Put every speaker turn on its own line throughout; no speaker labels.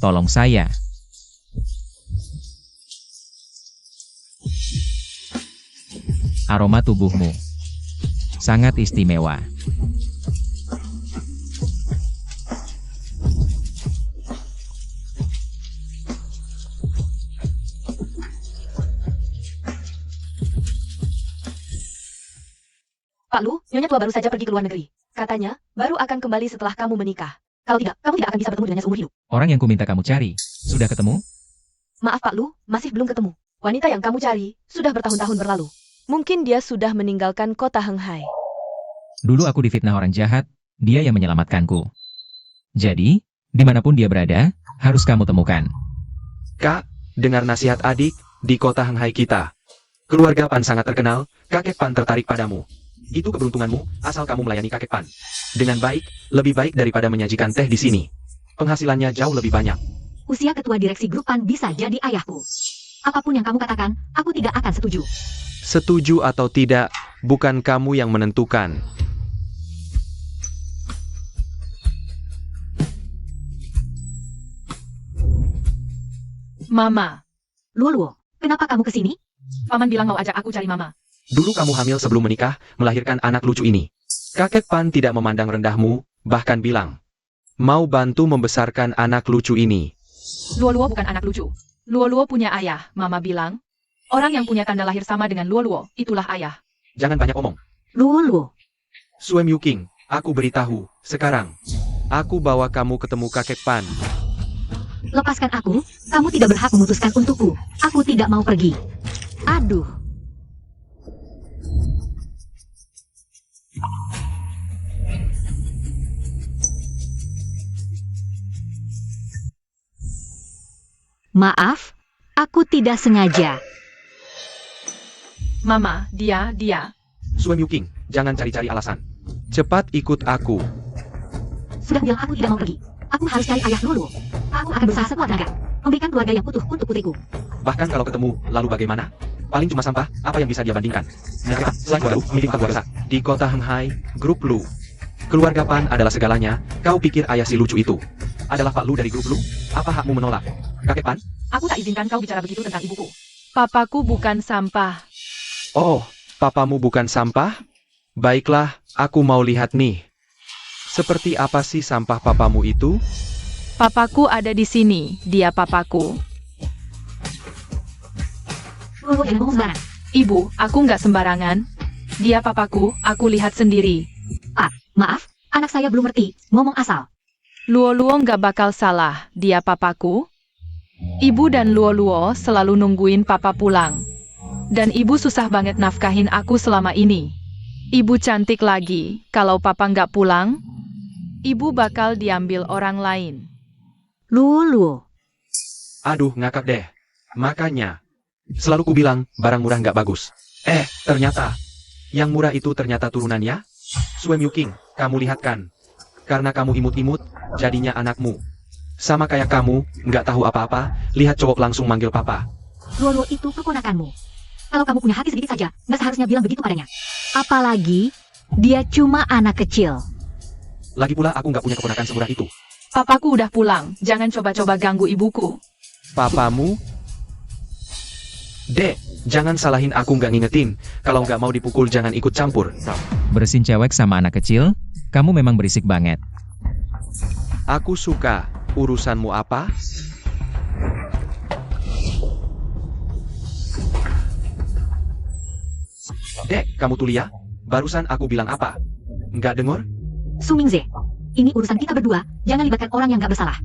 Tolong saya. Aroma tubuhmu sangat istimewa.
Pak Lu, Nyonya tua baru saja pergi ke luar negeri. Katanya, baru akan kembali setelah kamu menikah. Kalau tidak, kamu tidak akan bisa bertemu dengannya seumur hidup.
Orang yang kuminta kamu cari, sudah ketemu?
Maaf Pak Lu, masih belum ketemu. Wanita yang kamu cari, sudah bertahun-tahun berlalu. Mungkin dia sudah meninggalkan kota Henghai.
Dulu aku difitnah orang jahat, dia yang menyelamatkanku. Jadi, dimanapun dia berada, harus kamu temukan.
Kak, dengar nasihat adik, di kota Henghai kita. Keluarga Pan sangat terkenal, kakek Pan tertarik padamu. Itu keberuntunganmu, asal kamu melayani kakek Pan. Dengan baik, lebih baik daripada menyajikan teh di sini. Penghasilannya jauh lebih banyak.
Usia ketua direksi grup Pan bisa jadi ayahku. Apapun yang kamu katakan, aku tidak akan setuju.
Setuju atau tidak, bukan kamu yang menentukan.
Mama.
Luo, kenapa kamu kesini?
Paman bilang mau ajak aku cari Mama.
Dulu kamu hamil sebelum menikah, melahirkan anak lucu ini. Kakek Pan tidak memandang rendahmu, bahkan bilang, mau bantu membesarkan anak lucu ini.
Luo bukan anak lucu. Luo punya ayah, Mama bilang. Orang yang punya tanda lahir sama dengan Luo, itulah ayah.
Jangan banyak omong.
Luo.
Suem Yuking, aku beritahu, sekarang. Aku bawa kamu ketemu kakek Pan.
Lepaskan aku, kamu tidak berhak memutuskan untukku. Aku tidak mau pergi. Aduh. Maaf, aku tidak sengaja.
Mama, dia.
Suem Yuking, jangan cari-cari alasan. Cepat ikut aku.
Sudah bilang aku tidak mau pergi. Aku harus cari ayah Luo. Aku akan berusaha sekuat tenaga. Memberikan keluarga yang utuh untuk putriku.
Bahkan kalau ketemu, lalu bagaimana? Paling cuma sampah, apa yang bisa dia bandingkan? Mereka, selain keluarga Lu, memiliki keluarga besar. Di kota Henghai, grup Lu. Keluarga Pan adalah segalanya, kau pikir ayah si lucu itu adalah Pak Lu dari grup Lu? Apa hakmu menolak? Kakek Pan?
Aku tak izinkan kau bicara begitu tentang ibuku. Papaku bukan sampah.
Oh, papamu bukan sampah? Baiklah, aku mau lihat nih. Seperti apa sih sampah papamu itu?
Papaku ada di sini, dia papaku.
Luo jangan ngomong sembarangan.
Ibu, aku nggak sembarangan. Dia papaku, aku lihat sendiri.
Pak, maaf, anak saya belum ngerti. Ngomong asal.
Luo nggak bakal salah, dia papaku. Ibu dan Luo selalu nungguin papa pulang. Dan ibu susah banget nafkahin aku selama ini. Ibu cantik lagi, kalau papa nggak pulang, ibu bakal diambil orang lain.
Luo.
Aduh, ngakak deh. Makanya, selalu kubilang, barang murah nggak bagus. Ternyata, yang murah itu ternyata turunannya? Suem Yuking, kamu lihat kan? Karena kamu imut-imut, jadinya anakmu. Sama kayak kamu, nggak tahu apa-apa, lihat cowok langsung manggil papa.
Luo itu keponakanmu. Kalau kamu punya hati sedikit saja, nggak seharusnya bilang begitu padanya. Apalagi, dia cuma anak kecil.
Lagi pula aku nggak punya keponakan semurah itu.
Papaku udah pulang, jangan coba-coba ganggu ibuku.
Papamu? Dek, jangan salahin aku nggak ngingetin. Kalau nggak mau dipukul jangan ikut campur.
Bersin cewek sama anak kecil, kamu memang berisik banget.
Aku suka. Urusanmu apa? Dek, kamu tuh lihat? Barusan aku bilang apa? Nggak dengar?
Su Mingze, ini urusan kita berdua. Jangan libatkan orang yang nggak bersalah.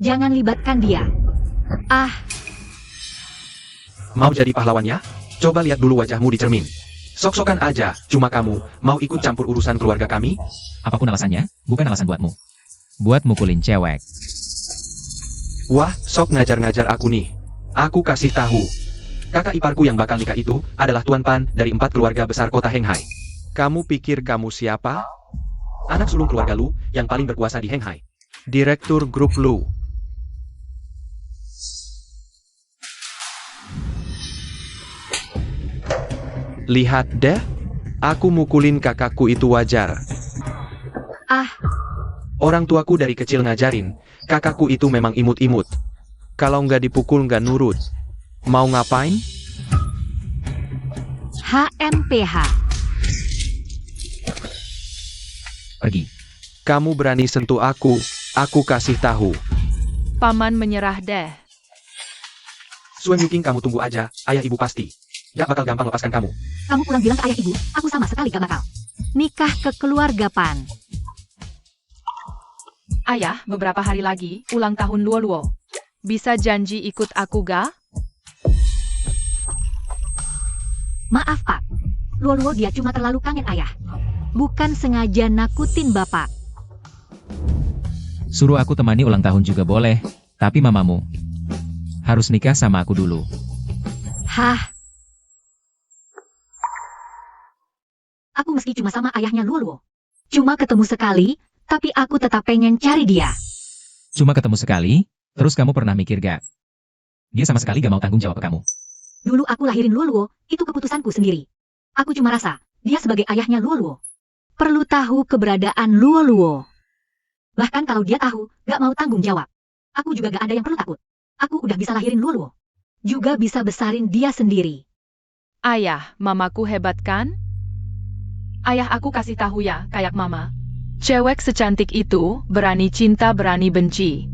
Jangan libatkan dia. Ah,
Mau jadi pahlawannya? Coba lihat dulu wajahmu di cermin. Sok-sokan aja, cuma kamu mau ikut campur urusan keluarga kami?
Apapun alasannya, bukan alasan buatmu. Buat mukulin cewek.
Wah, sok ngajar-ngajar aku nih. Aku kasih tahu. Kakak iparku yang bakal nikah itu adalah Tuan Pan dari 4 keluarga besar kota Henghai. Kamu pikir kamu siapa? Anak sulung keluarga Lu yang paling berkuasa di Henghai. Direktur grup Lu. Lihat deh, aku mukulin kakakku itu wajar.
Ah.
Orang tuaku dari kecil ngajarin, Kakakku itu memang imut-imut. Kalau nggak dipukul nggak nurut. Mau ngapain?
HMPH.
Pergi.
Kamu berani sentuh aku kasih tahu.
Paman menyerah deh.
Sue Myuking, kamu tunggu aja, ayah ibu pasti. Gak bakal gampang lepaskan kamu.
Kamu pulang bilang ke ayah ibu, aku sama sekali gak bakal. Nikah kekeluargaan.
Ayah, beberapa hari lagi, ulang tahun Luo Luo. Bisa janji ikut aku ga?
Maaf Pak, Luo dia cuma terlalu kangen ayah. Bukan sengaja nakutin Bapak.
Suruh aku temani ulang tahun juga boleh, tapi mamamu harus nikah sama aku dulu.
Hah? Aku meski cuma sama ayahnya Luo. Cuma ketemu sekali, tapi aku tetap pengen cari dia.
Cuma ketemu sekali, terus kamu pernah mikir gak? Dia sama sekali gak mau tanggung jawab ke kamu.
Dulu aku lahirin Luo, itu keputusanku sendiri. Aku cuma rasa, dia sebagai ayahnya Luo. Perlu tahu keberadaan Luo. Bahkan kalau dia tahu, gak mau tanggung jawab. Aku juga gak ada yang perlu takut. Aku udah bisa lahirin Luo. Juga bisa besarin dia sendiri.
Ayah, mamaku hebat kan? Ayah aku kasih tahu ya, kayak mama. Cewek secantik itu, berani cinta berani benci.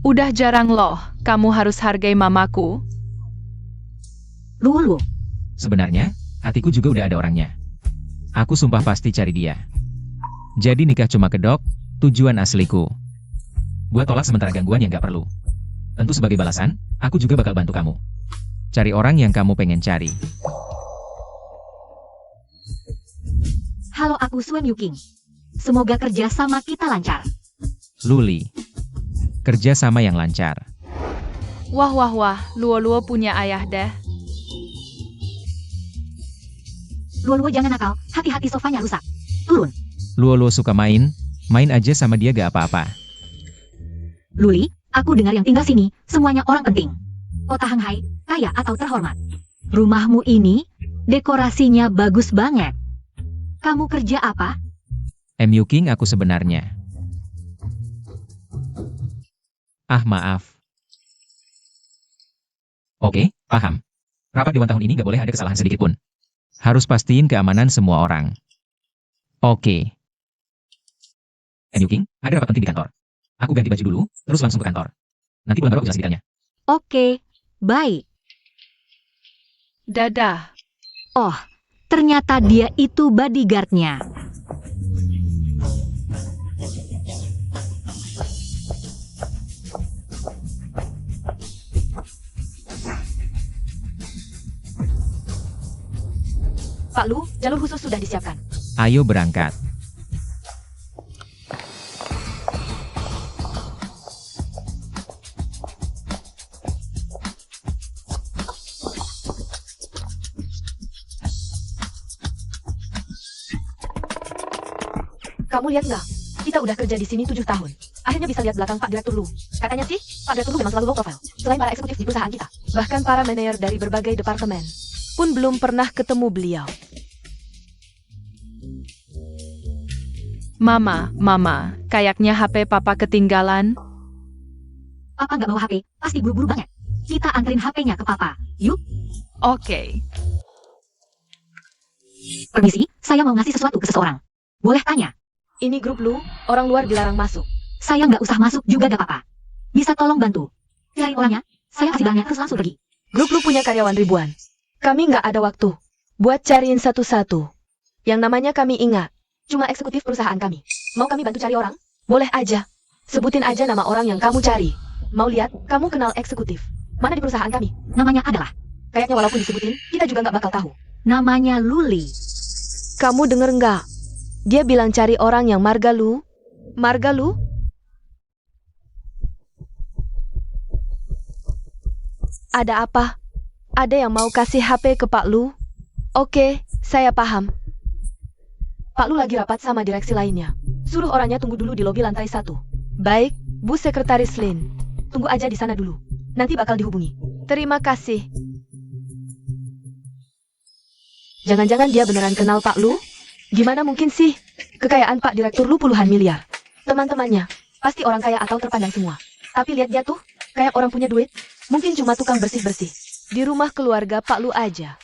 Udah jarang loh, kamu harus hargai mamaku.
Luo.
Sebenarnya, hatiku juga udah ada orangnya. Aku sumpah pasti cari dia. Jadi nikah cuma kedok, tujuan asliku. Buat tolak sementara gangguan yang gak perlu. Tentu sebagai balasan, aku juga bakal bantu kamu. Cari orang yang kamu pengen cari.
Halo, aku Sue Myuking. Semoga kerja sama kita lancar.
Luli. Kerja sama yang lancar.
Wah, Luo punya ayah deh.
Luo jangan nakal, hati-hati sofanya rusak. Turun.
Luo suka main aja sama dia gak apa-apa.
Luli, aku dengar yang tinggal sini, semuanya orang penting. Kota Hanghai, kaya atau terhormat. Rumahmu ini, dekorasinya bagus banget. Kamu kerja apa?
Myuking aku sebenarnya. Ah maaf. Oke, paham. Rapat Dewan tahun ini gak boleh ada kesalahan sedikit pun. Harus pastiin keamanan semua orang. Oke. Myuking, ada rapat penting di kantor. Aku ganti baju dulu, terus langsung ke kantor. Nanti pulang baru aku jelasin detailnya.
Oke, baik.
Dadah.
Oh, ternyata dia itu bodyguard-nya. Pak Lu, jalur khusus sudah disiapkan.
Ayo berangkat.
Kamu lihat nggak? Kita udah kerja di sini 7 tahun. Akhirnya bisa lihat belakang Pak Direktur Lu. Katanya sih, Pak Direktur Lu memang selalu low profile. Selain para eksekutif di perusahaan kita.
Bahkan para manajer dari berbagai departemen pun belum pernah ketemu beliau.
Mama, kayaknya HP papa ketinggalan.
Papa nggak bawa HP, pasti buru-buru banget. Kita anterin HP-nya ke Papa. Yuk.
Oke.
Permisi, saya mau ngasih sesuatu ke seseorang. Boleh tanya?
Ini grup Lu, orang luar dilarang masuk.
Saya nggak usah masuk juga gak apa-apa. Bisa tolong bantu? Cari orangnya, saya kasih barangnya terus langsung pergi.
Grup Lu punya karyawan ribuan. Kami nggak ada waktu buat cariin satu-satu. Yang namanya kami ingat, cuma eksekutif perusahaan kami. Mau kami bantu cari orang? Boleh aja. Sebutin aja nama orang yang kamu cari. Mau lihat, kamu kenal eksekutif. Mana di perusahaan kami?
Namanya adalah.
Kayaknya walaupun disebutin, kita juga nggak bakal tahu.
Namanya Luli.
Kamu denger nggak? Dia bilang cari orang yang marga Lu. Marga Lu? Ada apa? Ada yang mau kasih HP ke Pak Lu? Oke, saya paham. Pak Lu lagi rapat sama direksi lainnya. Suruh orangnya tunggu dulu di lobi lantai 1. Baik, Bu Sekretaris Lin. Tunggu aja di sana dulu. Nanti bakal dihubungi. Terima kasih. Jangan-jangan dia beneran kenal Pak Lu? Gimana mungkin sih? Kekayaan Pak Direktur Lu puluhan miliar. Teman-temannya, pasti orang kaya atau terpandang semua. Tapi lihat dia tuh, kayak orang punya duit. Mungkin cuma tukang bersih-bersih. Di rumah keluarga Pak Lu aja.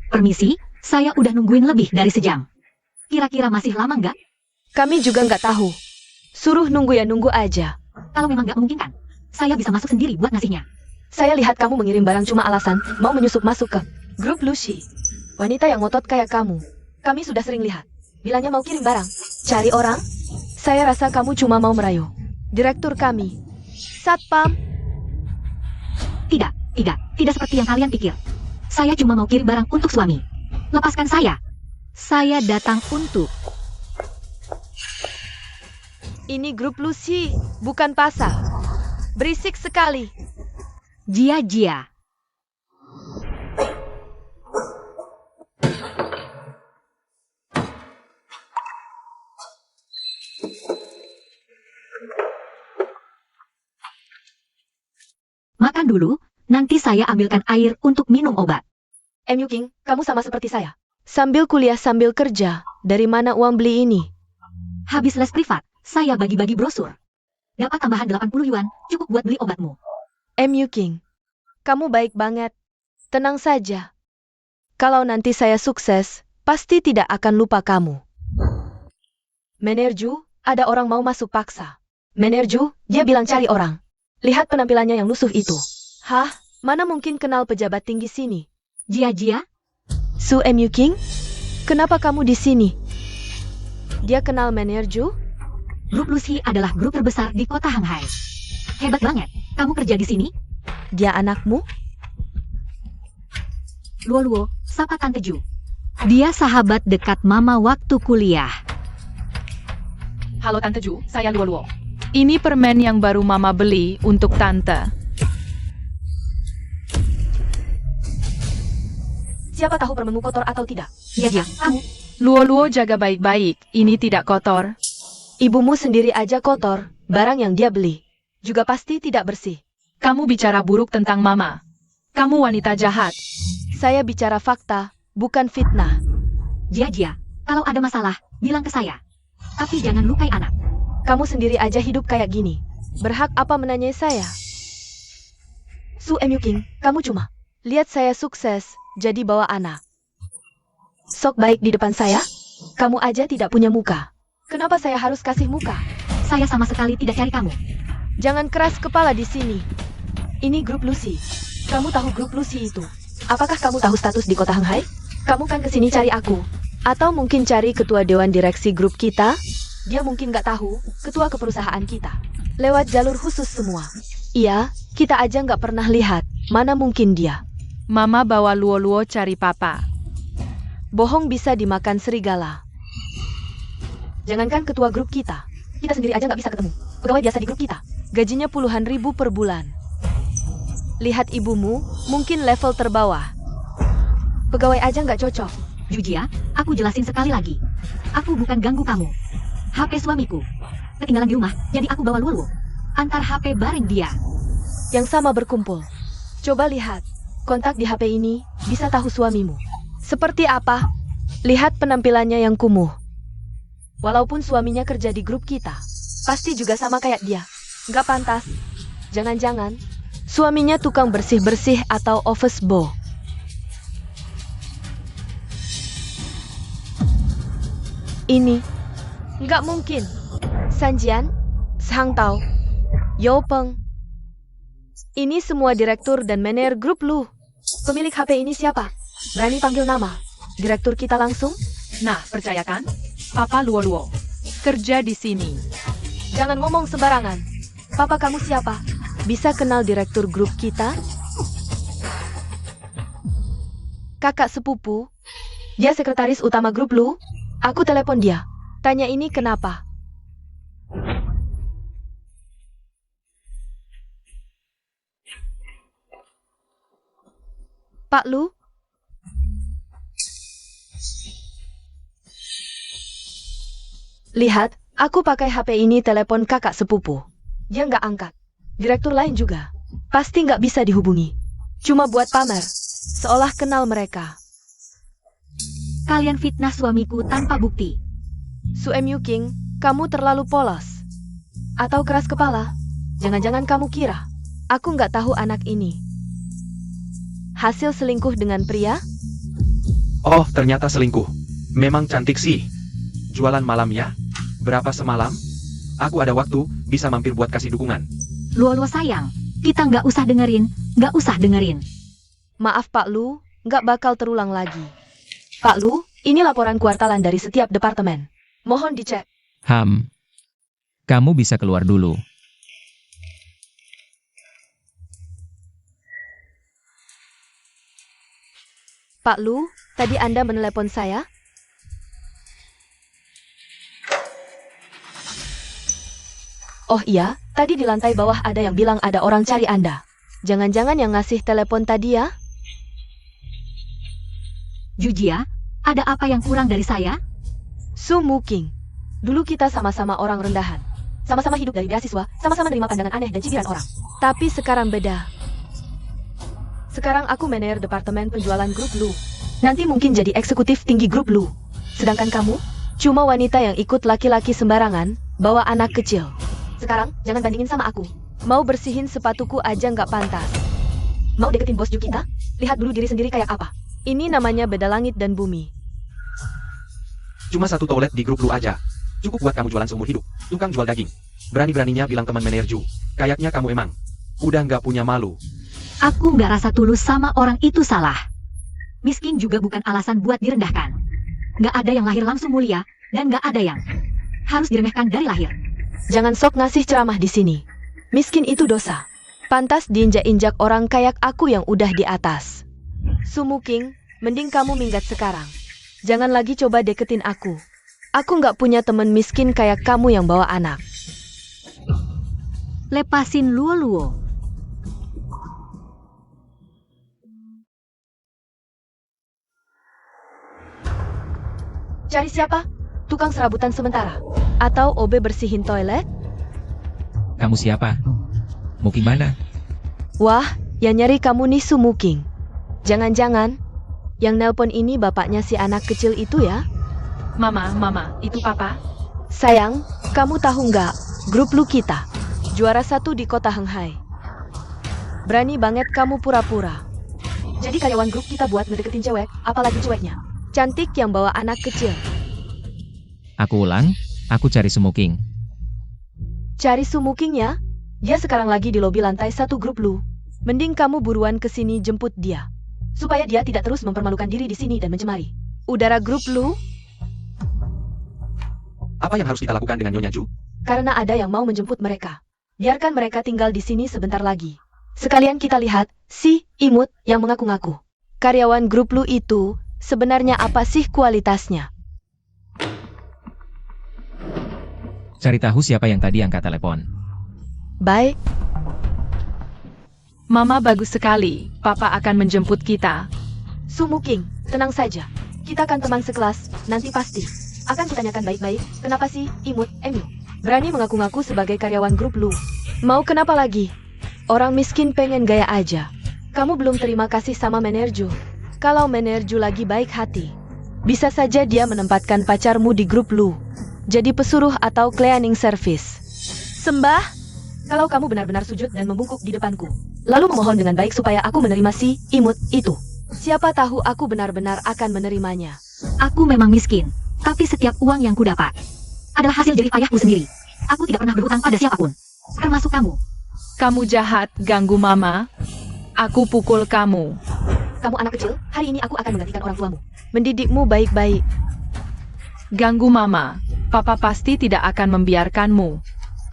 Permisi, saya udah nungguin lebih dari sejam. Kira-kira masih lama nggak?
Kami juga nggak tahu. Suruh nunggu ya nunggu aja.
Kalau memang nggak memungkinkan, saya bisa masuk sendiri buat ngasihnya.
Saya lihat kamu mengirim barang cuma alasan mau menyusup masuk ke grup Lucy. Wanita yang ngotot kayak kamu. Kami sudah sering lihat. Bilangnya mau kirim barang. Cari orang? Saya rasa kamu cuma mau merayu. Direktur kami. Satpam.
Tidak seperti yang kalian pikir. Saya cuma mau kirim barang untuk suami. Lepaskan saya. Saya datang untuk...
Ini grup Lucy, bukan pasar. Berisik sekali.
Jia. Makan dulu, nanti saya ambilkan air untuk minum obat.
Yu King, kamu sama seperti saya. Sambil kuliah sambil kerja, dari mana uang beli ini?
Habis les privat, saya bagi-bagi brosur. Dapat tambahan 80 yuan, cukup buat beli obatmu.
Yu King, kamu baik banget. Tenang saja. Kalau nanti saya sukses, pasti tidak akan lupa kamu. Menerju, ada orang mau masuk paksa. Menerju, dia bilang cari orang. Lihat penampilannya yang lusuh itu. Hah? Mana mungkin kenal pejabat tinggi sini?
Jia?
Su Yu King? Kenapa kamu di sini? Dia kenal Menerju?
Grup Lucy adalah grup terbesar di kota Hanghai. Hebat banget, kamu kerja di sini?
Dia anakmu?
Luo, sapa Tante Ju. Dia sahabat dekat Mama waktu kuliah.
Halo Tante Ju, saya Luo. Ini permen yang baru Mama beli untuk Tante.
Siapa tahu permenmu kotor atau tidak?
Jia, kamu.
Luo jaga baik-baik, ini tidak kotor.
Ibumu sendiri aja kotor, barang yang dia beli. Juga pasti tidak bersih.
Kamu bicara buruk tentang Mama. Kamu wanita jahat.
Saya bicara fakta, bukan fitnah.
Jia, kalau ada masalah, bilang ke saya. Tapi jangan lukai anak.
Kamu sendiri aja hidup kayak gini. Berhak apa menanyai saya? Su Yu King, kamu cuma lihat saya sukses, jadi bawa anak. Sok baik di depan saya? Kamu aja tidak punya muka. Kenapa saya harus kasih muka?
Saya sama sekali tidak cari kamu.
Jangan keras kepala di sini. Ini grup Lucy. Kamu tahu grup Lucy itu? Apakah kamu tahu status di kota Hanghai? Kamu kan kesini cari aku. Atau mungkin cari ketua dewan direksi grup kita? Dia mungkin nggak tahu, ketua keperusahaan kita. Lewat jalur khusus semua. Iya, kita aja nggak pernah lihat. Mana mungkin dia?
Mama bawa Luo cari Papa.
Bohong bisa dimakan serigala. Jangankan ketua grup kita sendiri aja nggak bisa ketemu. Pegawai biasa di grup kita. Gajinya puluhan ribu per bulan. Lihat ibumu, mungkin level terbawah. Pegawai aja nggak cocok.
Jia, aku jelasin sekali lagi. Aku bukan ganggu kamu. HP suamiku ketinggalan di rumah, jadi aku bawa Luo. Antar HP bareng dia.
Yang sama berkumpul. Coba lihat, kontak di HP ini bisa tahu suamimu. Seperti apa? Lihat penampilannya yang kumuh. Walaupun suaminya kerja di grup kita, pasti juga sama kayak dia. Nggak pantas. Jangan-jangan suaminya tukang bersih-bersih atau office boy. Ini nggak mungkin. Sanjian, Sang Tao, Yo Peng. Ini semua direktur dan manajer grup Lu. Pemilik HP ini siapa? Berani panggil nama direktur kita langsung?
Nah, percayakan, Papa Luo. Kerja di sini.
Jangan ngomong sembarangan. Papa kamu siapa? Bisa kenal direktur grup kita? Kakak sepupu? Dia sekretaris utama grup Lu? Aku telepon dia. Tanya ini kenapa? Pak Lu? Lihat, aku pakai HP ini telepon kakak sepupu. Dia nggak angkat. direktur lain juga. Pasti nggak bisa dihubungi. Cuma buat pamer, seolah kenal mereka.
Kalian fitnah suamiku tanpa bukti.
Suem Yuking, kamu terlalu polos. Atau keras kepala? Jangan-jangan kamu kira aku nggak tahu anak ini hasil selingkuh dengan pria?
Oh, ternyata selingkuh. Memang cantik sih. Jualan malam ya? Berapa semalam? Aku ada waktu, bisa mampir buat kasih dukungan.
Luo sayang, kita nggak usah dengerin.
Maaf Pak Lu, nggak bakal terulang lagi. Pak Lu, ini laporan kuartalan dari setiap departemen. Mohon dicek.
Kamu bisa keluar dulu.
Pak Lu, tadi Anda menelepon saya? Oh iya, tadi di lantai bawah ada yang bilang ada orang cari Anda. Jangan-jangan yang ngasih telepon tadi ya?
Jujia, ada apa yang kurang dari saya?
Su Muking. Dulu kita sama-sama orang rendahan. Sama-sama hidup dari beasiswa, sama-sama menerima pandangan aneh dan cibiran orang. Tapi sekarang beda. Sekarang aku manajer departemen penjualan grup Lu. Nanti mungkin jadi eksekutif tinggi grup Lu. Sedangkan kamu, cuma wanita yang ikut laki-laki sembarangan, bawa anak kecil. Sekarang, jangan bandingin sama aku. Mau bersihin sepatuku aja nggak pantas. Mau deketin bos Ju kita? Lihat dulu diri sendiri kayak apa. Ini namanya beda langit dan bumi.
Cuma satu toilet di grup lu aja. Cukup buat kamu jualan seumur hidup. Tukang jual daging. Berani-beraninya bilang teman manajer Ju. Kayaknya kamu emang udah nggak punya malu.
Aku nggak rasa tulus sama orang itu salah. Miskin juga bukan alasan buat direndahkan. Nggak ada yang lahir langsung mulia, dan nggak ada yang harus diremehkan dari lahir.
Jangan sok ngasih ceramah di sini. Miskin itu dosa. Pantas diinjak-injak orang kayak aku yang udah di atas. Sumuking, mending kamu minggat sekarang. Jangan lagi coba deketin aku. Aku nggak punya temen miskin kayak kamu yang bawa anak.
Lepasin Luo.
Cari siapa? Tukang serabutan sementara? Atau OB bersihin toilet?
Kamu siapa? Muking mana?
Wah, yang nyari kamu nih Sumuking. Jangan-jangan yang nelpon ini bapaknya si anak kecil itu ya?
Mama, itu papa.
Sayang, kamu tahu nggak? Grup Lu kita juara 1 di kota Henghai. Berani banget kamu pura-pura. Jadi karyawan grup kita buat ngedeketin cewek, apalagi ceweknya cantik yang bawa anak kecil.
Aku ulang, aku cari Sumuking.
Cari Sumuking ya? Dia sekarang lagi di lobi lantai 1 grup Lu. Mending kamu buruan kesini jemput dia. Supaya dia tidak terus mempermalukan diri di sini dan mencemari udara grup Lu.
Apa yang harus kita lakukan dengan Nyonya Ju?
Karena ada yang mau menjemput mereka. Biarkan mereka tinggal di sini sebentar lagi. Sekalian kita lihat si imut yang mengaku-ngaku karyawan grup Lu itu sebenarnya apa sih kualitasnya.
Cari tahu siapa yang tadi angkat telepon.
Baik.
Mama bagus sekali. Papa akan menjemput kita.
Sumuking, tenang saja. Kita kan teman sekelas, nanti pasti akan kutanyakan baik-baik, kenapa sih imut Emu berani mengaku-ngaku sebagai karyawan grup Lu. Mau kenapa lagi? Orang miskin pengen gaya aja. Kamu belum terima kasih sama manajer Ju. Kalau manajer Ju lagi baik hati, bisa saja dia menempatkan pacarmu di grup Lu jadi pesuruh atau cleaning service. Sembah, kalau kamu benar-benar sujud dan membungkuk di depanku, lalu memohon dengan baik supaya aku menerima si imut itu. Siapa tahu aku benar-benar akan menerimanya.
Aku memang miskin, tapi setiap uang yang kudapat adalah hasil jerih payahku sendiri. Aku tidak pernah berhutang pada siapapun, termasuk kamu.
Kamu jahat, ganggu Mama. Aku pukul kamu.
Kamu anak kecil, hari ini aku akan menggantikan orang tuamu. Mendidikmu baik-baik.
Ganggu Mama. Papa pasti tidak akan membiarkanmu.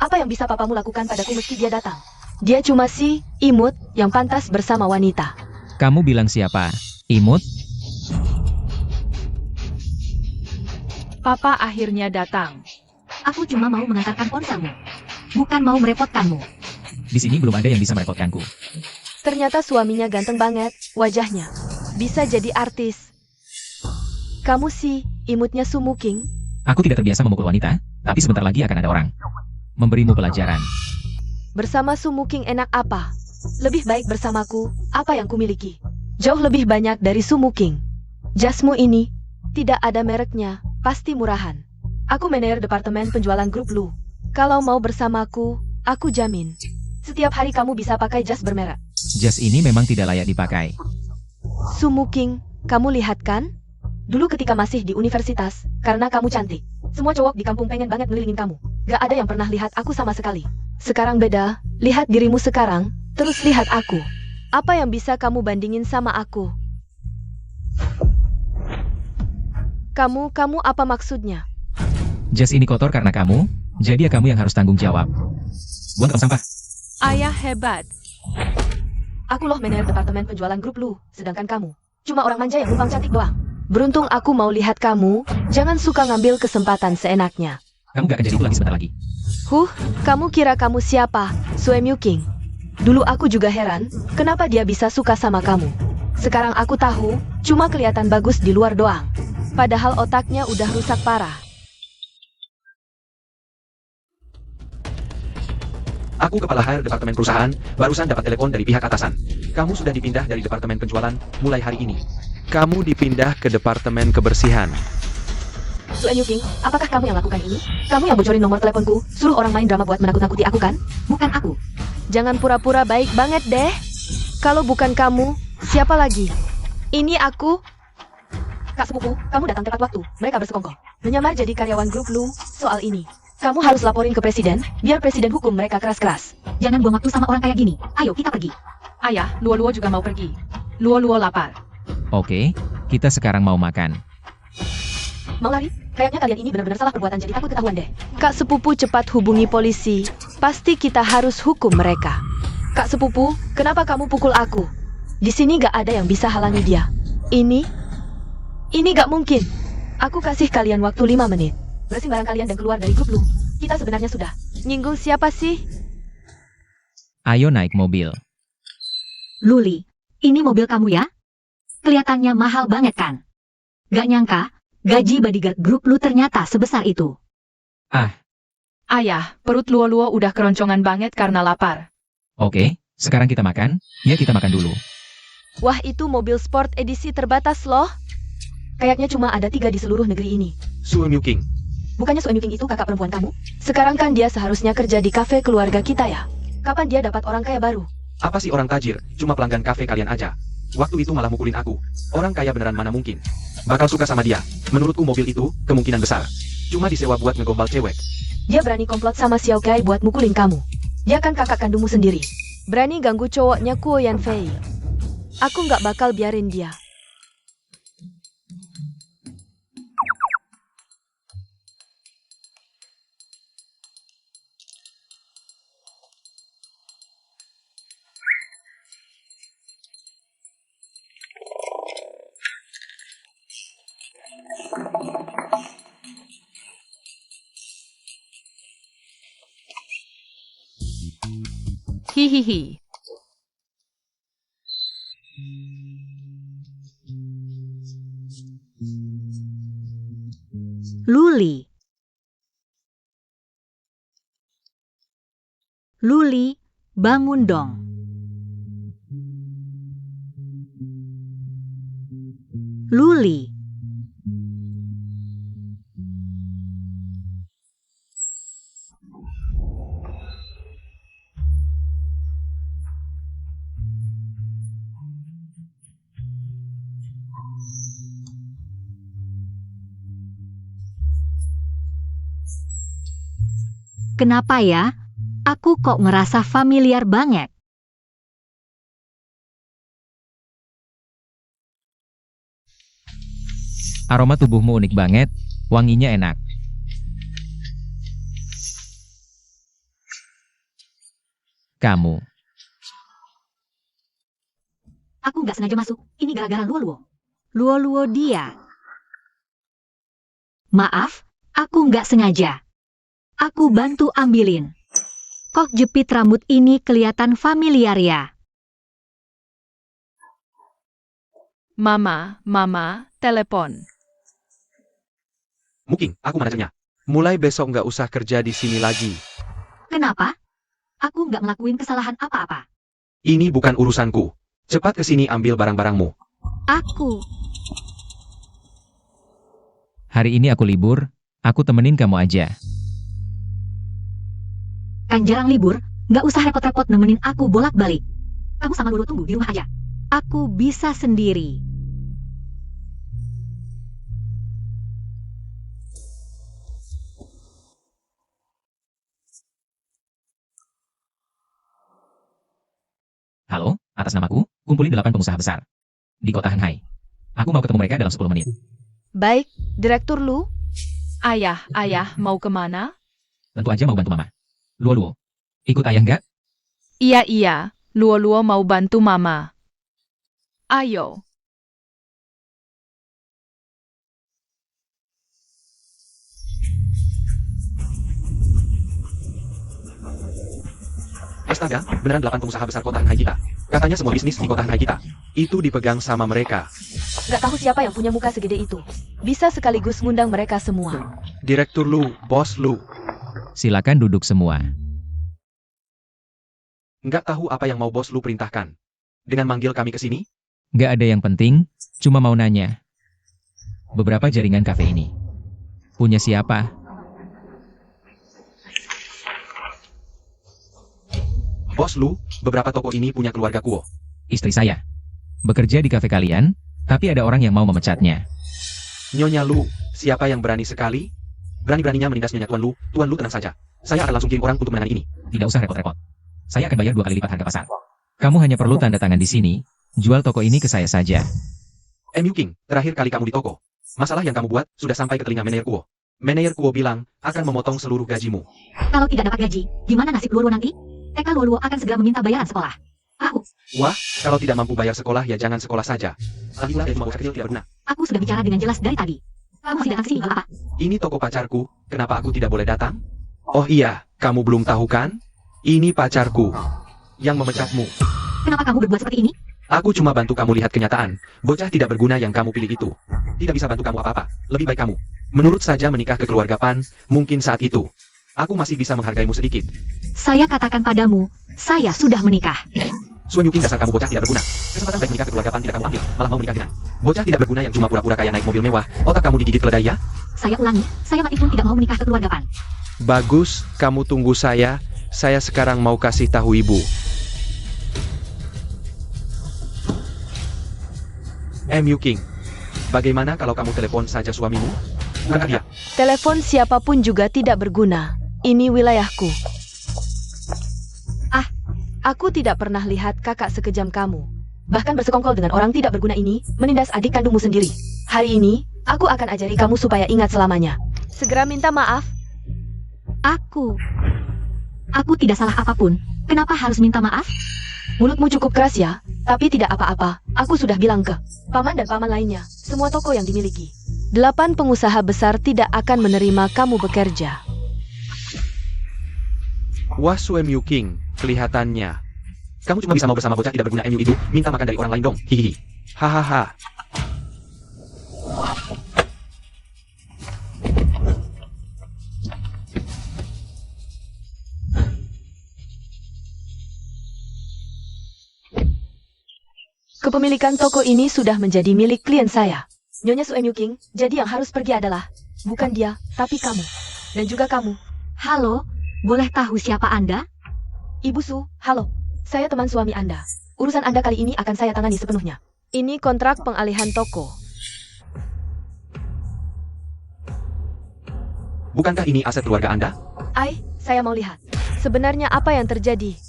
Apa yang bisa papamu lakukan padaku meski dia datang? Dia cuma si imut yang pantas bersama wanita.
Kamu bilang siapa? Imut?
Papa akhirnya datang.
Aku cuma mau mengantarkan ponselmu, bukan mau merepotkanmu.
Di sini belum ada yang bisa merepotkanku.
Ternyata suaminya ganteng banget, wajahnya bisa jadi artis. Kamu si imutnya Sumuking?
Aku tidak terbiasa memukul wanita, tapi sebentar lagi akan ada orang memberimu pelajaran.
Bersama Sumuking enak apa? Lebih baik bersamaku, apa yang kumiliki. Jauh lebih banyak dari Sumuking. Jasmu ini, tidak ada mereknya, pasti murahan. Aku manajer departemen penjualan grup Lu. Kalau mau bersamaku, aku jamin. Setiap hari kamu bisa pakai jas bermerek.
Jas ini memang tidak layak dipakai.
Sumuking, kamu lihat kan? Dulu ketika masih di universitas, karena kamu cantik. Semua cowok di kampung pengen banget ngelilingin kamu. Gak ada yang pernah lihat aku sama sekali. Sekarang beda, lihat dirimu sekarang, terus lihat aku. Apa yang bisa kamu bandingin sama aku? Kamu apa maksudnya?
Jas ini kotor karena kamu, jadi ya kamu yang harus tanggung jawab. Buang tong sampah.
Ayah hebat.
Aku loh manajer departemen penjualan grup Lu, sedangkan kamu cuma orang manja yang numpang cantik doang. Beruntung aku mau lihat kamu, jangan suka ngambil kesempatan seenaknya.
Kamu gak akan jadi itu lagi sebentar lagi.
Kamu kira kamu siapa? Suemyu King. Dulu aku juga heran, kenapa dia bisa suka sama kamu. Sekarang aku tahu, cuma kelihatan bagus di luar doang. Padahal otaknya udah rusak parah.
Aku kepala HR departemen perusahaan, barusan dapat telepon dari pihak atasan. Kamu sudah dipindah dari departemen penjualan mulai hari ini. Kamu dipindah ke departemen kebersihan.
Suemyu King, apakah kamu yang lakukan ini? Kamu yang bocorin nomor teleponku, suruh orang main drama buat menakut-nakuti aku kan?
Bukan aku.
Jangan pura-pura baik banget deh. Kalau bukan kamu, siapa lagi? Ini aku. Kak sepupu, kamu datang tepat waktu. Mereka bersekongkol. Menyamar jadi karyawan grup Lu soal ini. Kamu harus laporin ke presiden, biar presiden hukum mereka keras-keras.
Jangan buang waktu sama orang kayak gini. Ayo kita pergi.
Ayah, Luo-Luo juga mau pergi. Luo-Luo lapar.
Oke, kita sekarang mau makan.
Mau lari? Kayaknya kalian ini benar-benar salah perbuatan jadi takut ketahuan deh. Kak sepupu cepat hubungi polisi. Pasti kita harus hukum mereka. Kak sepupu, kenapa kamu pukul aku? Di sini gak ada yang bisa halangi dia. Ini gak mungkin. Aku kasih kalian waktu 5 menit. Bersihin barang kalian dan keluar dari grup Lu. Kita sebenarnya sudah nyinggung siapa sih?
Ayo naik mobil.
Luli, ini mobil kamu ya? Kelihatannya mahal banget kan? Gak nyangka, gaji bodyguard grup Lu ternyata sebesar itu.
Ayah, perut Luo-Luo udah keroncongan banget karena lapar.
Oke, sekarang kita makan. Ya kita makan dulu.
Wah, itu mobil sport edisi terbatas loh. Kayaknya cuma ada 3 di seluruh negeri ini.
Suemyu King.
Bukannya Suemyu King itu kakak perempuan kamu? Sekarang kan dia seharusnya kerja di kafe keluarga kita ya? Kapan dia dapat orang kaya baru?
Apa sih orang tajir? Cuma pelanggan kafe kalian aja. Waktu itu malah mukulin aku. Orang kaya beneran mana mungkin bakal suka sama dia. Menurutku mobil itu kemungkinan besar cuma disewa buat ngegombal cewek.
Dia berani komplot sama Xiao Kai buat mukulin kamu. Dia kan kakak kandungmu sendiri. Berani ganggu cowoknya Kuo Yan Fei. Aku nggak bakal biarin dia.
Hihihi.
Luli. Luli, bangun dong. Luli. Kenapa ya? Aku kok ngerasa familiar banget.
Aroma tubuhmu unik banget, wanginya enak. Kamu.
Aku nggak sengaja masuk. Ini gara-gara Luo-Luo. Luo-Luo dia. Maaf, aku nggak sengaja. Aku bantu ambilin. Kok jepit rambut ini kelihatan familiar ya?
Mama, telepon.
Muking, aku manajernya. Mulai besok nggak usah kerja di sini lagi.
Kenapa? Aku nggak ngelakuin kesalahan apa-apa.
Ini bukan urusanku. Cepat ke sini ambil barang-barangmu.
Aku.
Hari ini aku libur, aku temenin kamu aja.
Kan jarang libur, nggak usah repot-repot nemenin aku bolak-balik. Kamu sama Lulu tunggu di rumah aja. Aku bisa sendiri.
Halo, atas namaku, kumpulin 8 pengusaha besar di kota Hanhai. Aku mau ketemu mereka dalam 10 menit.
Baik, Direktur Lu.
Ayah, mau kemana?
Tentu aja mau bantu mama. Luo, ikut ayah nggak?
Iya, Luo mau bantu mama. Ayo.
Astaga, beneran 8 pengusaha besar kota Hanhai kita. Katanya semua bisnis di kota Hanhai kita. Itu dipegang sama mereka.
Gak tahu siapa yang punya muka segede itu. Bisa sekaligus ngundang mereka semua.
Direktur Lu, Bos Lu.
Silakan duduk semua.
Nggak tahu apa yang mau Bos Lu perintahkan. Dengan manggil kami ke sini?
Nggak ada yang penting, cuma mau nanya. Beberapa jaringan kafe ini punya siapa?
Bos Lu, beberapa toko ini punya keluarga Kuo.
Istri saya. Bekerja di kafe kalian, tapi ada orang yang mau memecatnya.
Nyonya Lu, siapa yang berani sekali? Berani-beraninya menindas Nyonya Tuan Lu. Tuan Lu tenang saja. Saya akan langsung kirim orang untuk menangani ini.
Tidak usah repot-repot. Saya akan bayar 2 kali lipat harga pasar. Kamu hanya perlu tanda tangan di sini, jual toko ini ke saya saja.
MU King, terakhir kali kamu di toko. Masalah yang kamu buat sudah sampai ke telinga manajer Kuo. Manajer Kuo bilang akan memotong seluruh gajimu.
Kalau tidak dapat gaji, gimana nasib Luo nanti? TK Luo akan segera meminta bayaran sekolah. Aku.
Wah, kalau tidak mampu bayar sekolah ya jangan sekolah saja. Lagi-lagi dari cuma bocah kecil tidak berguna.
Aku sudah bicara dengan jelas dari tadi. Kamu masih datang ke sini nggak apa?
Ini toko pacarku, kenapa aku tidak boleh datang? Oh iya, kamu belum tahu kan? Ini pacarku yang memecatmu.
Kenapa kamu berbuat seperti ini?
Aku cuma bantu kamu lihat kenyataan. Bocah tidak berguna yang kamu pilih itu tidak bisa bantu kamu apa-apa. Lebih baik kamu menurut saja menikah ke keluarga Pan. Mungkin saat itu aku masih bisa menghargaimu sedikit.
Saya katakan padamu, saya sudah menikah.
Suan Yuking, dasar kamu bocah tidak berguna. Kesempatan baik menikah ke keluarga Pan tidak kamu ambil, malah mau menikah dengan bocah tidak berguna yang cuma pura-pura kaya naik mobil mewah. Otak kamu digigit keledai ya?
Saya ulangi, saya mati pun tidak mau menikah ke keluarga Pan.
Bagus, kamu tunggu saya. Saya sekarang mau kasih tahu ibu. MU King, bagaimana kalau kamu telepon saja suamimu? Bukan dia.
Telepon siapapun juga tidak berguna. Ini wilayahku. Aku tidak pernah lihat kakak sekejam kamu. Bahkan bersekongkol dengan orang tidak berguna ini, menindas adik kandungmu sendiri. Hari ini, aku akan ajari kamu supaya ingat selamanya. Segera minta maaf.
Aku tidak salah apapun. Kenapa harus minta maaf?
Mulutmu cukup keras ya, tapi tidak apa-apa. Aku sudah bilang ke paman dan paman lainnya, semua toko yang dimiliki. 8 pengusaha besar tidak akan menerima kamu bekerja.
Wah, Suem Yu King, kelihatannya kamu cuma bisa mau bersama bocah tidak berguna MU itu, minta makan dari orang lain dong. Hihihi. Hahaha.
Kepemilikan toko ini sudah menjadi milik klien saya. Nyonya Suem Yu King, jadi yang harus pergi adalah bukan dia, tapi kamu. Dan juga kamu.
Halo, boleh tahu siapa Anda?
Ibu Su, halo. Saya teman suami Anda. Urusan Anda kali ini akan saya tangani sepenuhnya. Ini kontrak pengalihan toko.
Bukankah ini aset keluarga Anda?
Saya mau lihat. Sebenarnya apa yang terjadi?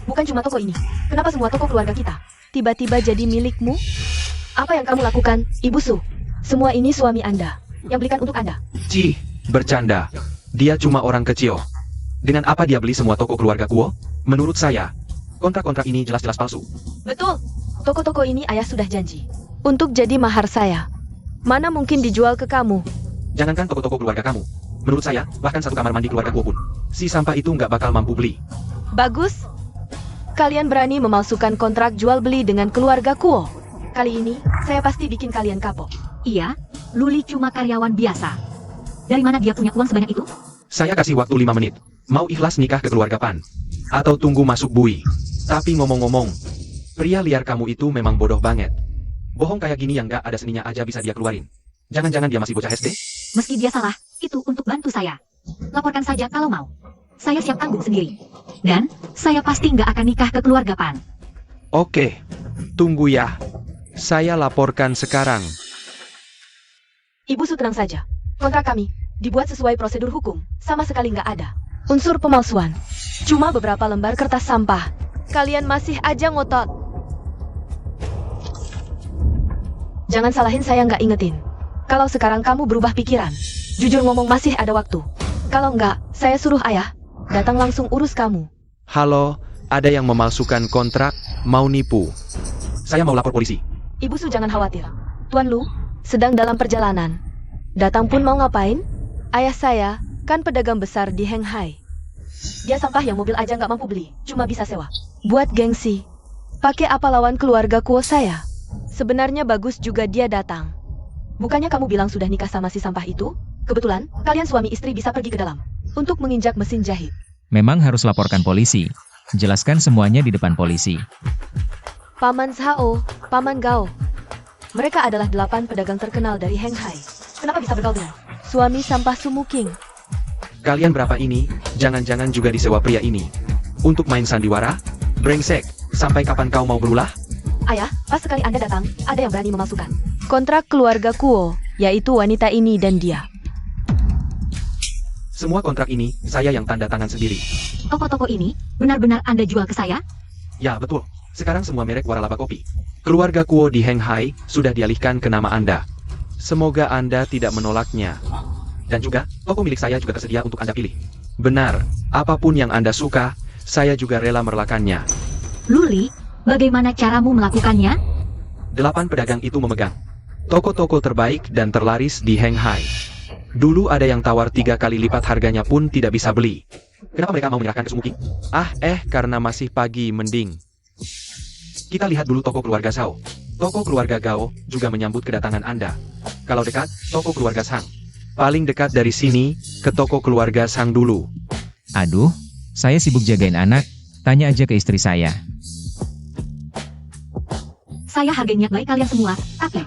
Bukan cuma toko ini. Kenapa semua toko keluarga kita tiba-tiba jadi milikmu? Apa yang kamu lakukan, Ibu Su? Semua ini suami Anda yang belikan untuk Anda.
Cih, bercanda. Dia cuma orang kecil. Dengan apa dia beli semua toko keluarga Kuo? Menurut saya, kontrak-kontrak ini jelas-jelas palsu.
Betul. Toko-toko ini ayah sudah janji untuk jadi mahar saya. Mana mungkin dijual ke kamu?
Jangankan toko-toko keluarga kamu. Menurut saya, bahkan satu kamar mandi keluarga Kuo pun, si sampah itu nggak bakal mampu beli.
Bagus. Kalian berani memalsukan kontrak jual beli dengan keluarga Kuo. Kali ini, saya pasti bikin kalian kapok.
Iya, Luli cuma karyawan biasa. Dari mana dia punya uang sebanyak itu?
Saya kasih waktu 5 menit. Mau ikhlas nikah ke keluarga Pan? Atau tunggu masuk bui? Tapi ngomong-ngomong, pria liar kamu itu memang bodoh banget. Bohong kayak gini yang gak ada seninya aja bisa dia keluarin. Jangan-jangan dia masih bocah SD?
Meski dia salah, itu untuk bantu saya. Laporkan saja kalau mau. Saya siap tanggung sendiri. Dan, saya pasti nggak akan nikah ke keluarga Pan.
Oke, tunggu ya. Saya laporkan sekarang.
Ibu Su tenang saja. Kontrak kami dibuat sesuai prosedur hukum. Sama sekali nggak ada unsur pemalsuan. Cuma beberapa lembar kertas sampah. Kalian masih aja ngotot. Jangan salahin saya nggak ingetin. Kalau sekarang kamu berubah pikiran, jujur ngomong masih ada waktu. Kalau nggak, saya suruh ayah datang langsung urus kamu.
Halo, ada yang memalsukan kontrak, mau nipu. Saya mau lapor polisi.
Ibu Su jangan khawatir. Tuan Lu sedang dalam perjalanan. Datang pun mau ngapain? Ayah saya kan pedagang besar di Heng Hai. Dia sampah yang mobil aja nggak mampu beli, cuma bisa sewa. Buat gengsi. Pakai apa lawan keluarga kuo saya? Sebenarnya bagus juga dia datang. Bukannya kamu bilang sudah nikah sama si sampah itu? Kebetulan, kalian suami istri bisa pergi ke dalam untuk menginjak mesin jahit.
Memang harus laporkan polisi. Jelaskan semuanya di depan polisi.
Paman Zhao, Paman Gao. Mereka adalah 8 pedagang terkenal dari Heng Hai. Kenapa bisa bergaul dengan suami sampah Sumuking?
Kalian berapa ini? Jangan-jangan juga disewa pria ini. Untuk main sandiwara? Brengsek, sampai kapan kau mau berulah?
Ayah, pas sekali Anda datang, ada yang berani memasukkan kontrak keluarga Kuo, yaitu wanita ini dan dia.
Semua kontrak ini, saya yang tanda tangan sendiri.
Toko-toko ini, benar-benar Anda jual ke saya?
Ya, betul. Sekarang semua merek waralaba kopi keluarga Kuo di Heng Hai sudah dialihkan ke nama Anda. Semoga Anda tidak menolaknya. Dan juga, toko milik saya juga tersedia untuk Anda pilih. Benar, apapun yang Anda suka, saya juga rela merelakannya.
Luli, bagaimana caramu melakukannya?
8 pedagang itu memegang toko-toko terbaik dan terlaris di Heng Hai. Dulu ada yang tawar 3 kali lipat harganya pun tidak bisa beli. Kenapa mereka mau menyerahkan ke Sumuking? Karena masih pagi mending. Kita lihat dulu toko keluarga Zhao. Toko keluarga Gao juga menyambut kedatangan Anda. Kalau dekat, toko keluarga Sang. Paling dekat dari sini, ke toko keluarga Sang dulu.
Aduh, saya sibuk jagain anak. Tanya aja ke istri saya.
Saya hargai niat baik kalian semua, tapi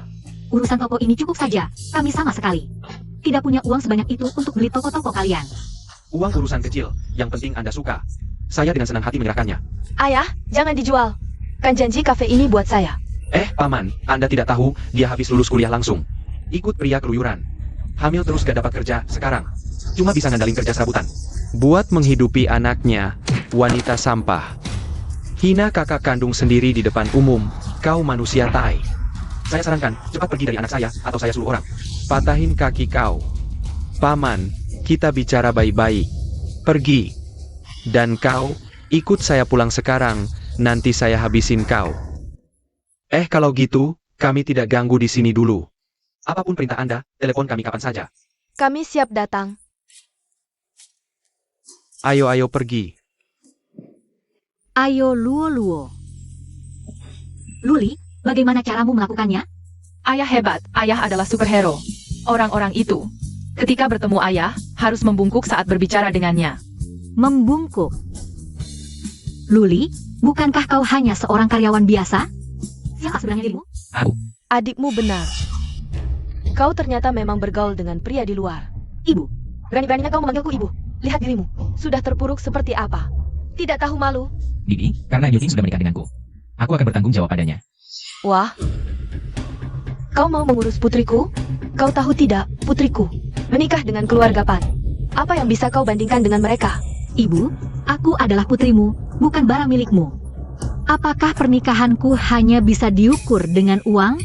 urusan toko ini cukup saja. Kami sama sekali tidak punya uang sebanyak itu untuk beli toko-toko kalian.
Uang urusan kecil, yang penting Anda suka. Saya dengan senang hati menyerahkannya.
Ayah, jangan dijual. Kan janji kafe ini buat saya.
Paman, Anda tidak tahu, dia habis lulus kuliah langsung. Ikut pria keluyuran. Hamil terus gak dapat kerja sekarang. Cuma bisa ngandalin kerja serabutan. Buat menghidupi anaknya, wanita sampah. Hina kakak kandung sendiri di depan umum, kau manusia tai. Saya sarankan, cepat pergi dari anak saya, atau saya suruh orang patahin kaki kau. Paman, kita bicara baik-baik. Pergi. Dan kau, ikut saya pulang sekarang, nanti saya habisin kau. Kalau gitu, kami tidak ganggu di sini dulu. Apapun perintah Anda, telepon kami kapan saja.
Kami siap datang.
Ayo pergi.
Ayo Luo. Luli, bagaimana caramu melakukannya?
Ayah hebat, ayah adalah superhero. Orang-orang itu, ketika bertemu ayah, harus membungkuk saat berbicara dengannya.
Membungkuk. Luli, bukankah kau hanya seorang karyawan biasa? Siapa sebenarnya dirimu?
Adikmu benar. Kau ternyata memang bergaul dengan pria di luar.
Ibu.
Berani-beraninya kau memanggilku ibu. Lihat dirimu, sudah terpuruk seperti apa. Tidak tahu malu.
Bibi, karena Yuting sudah menikah denganku. Aku akan bertanggung jawab padanya.
Wah. Kau mau mengurus putriku? Kau tahu tidak, putriku menikah dengan keluarga Pan. Apa yang bisa kau bandingkan dengan mereka?
Ibu, aku adalah putrimu, bukan barang milikmu. Apakah pernikahanku hanya bisa diukur dengan uang?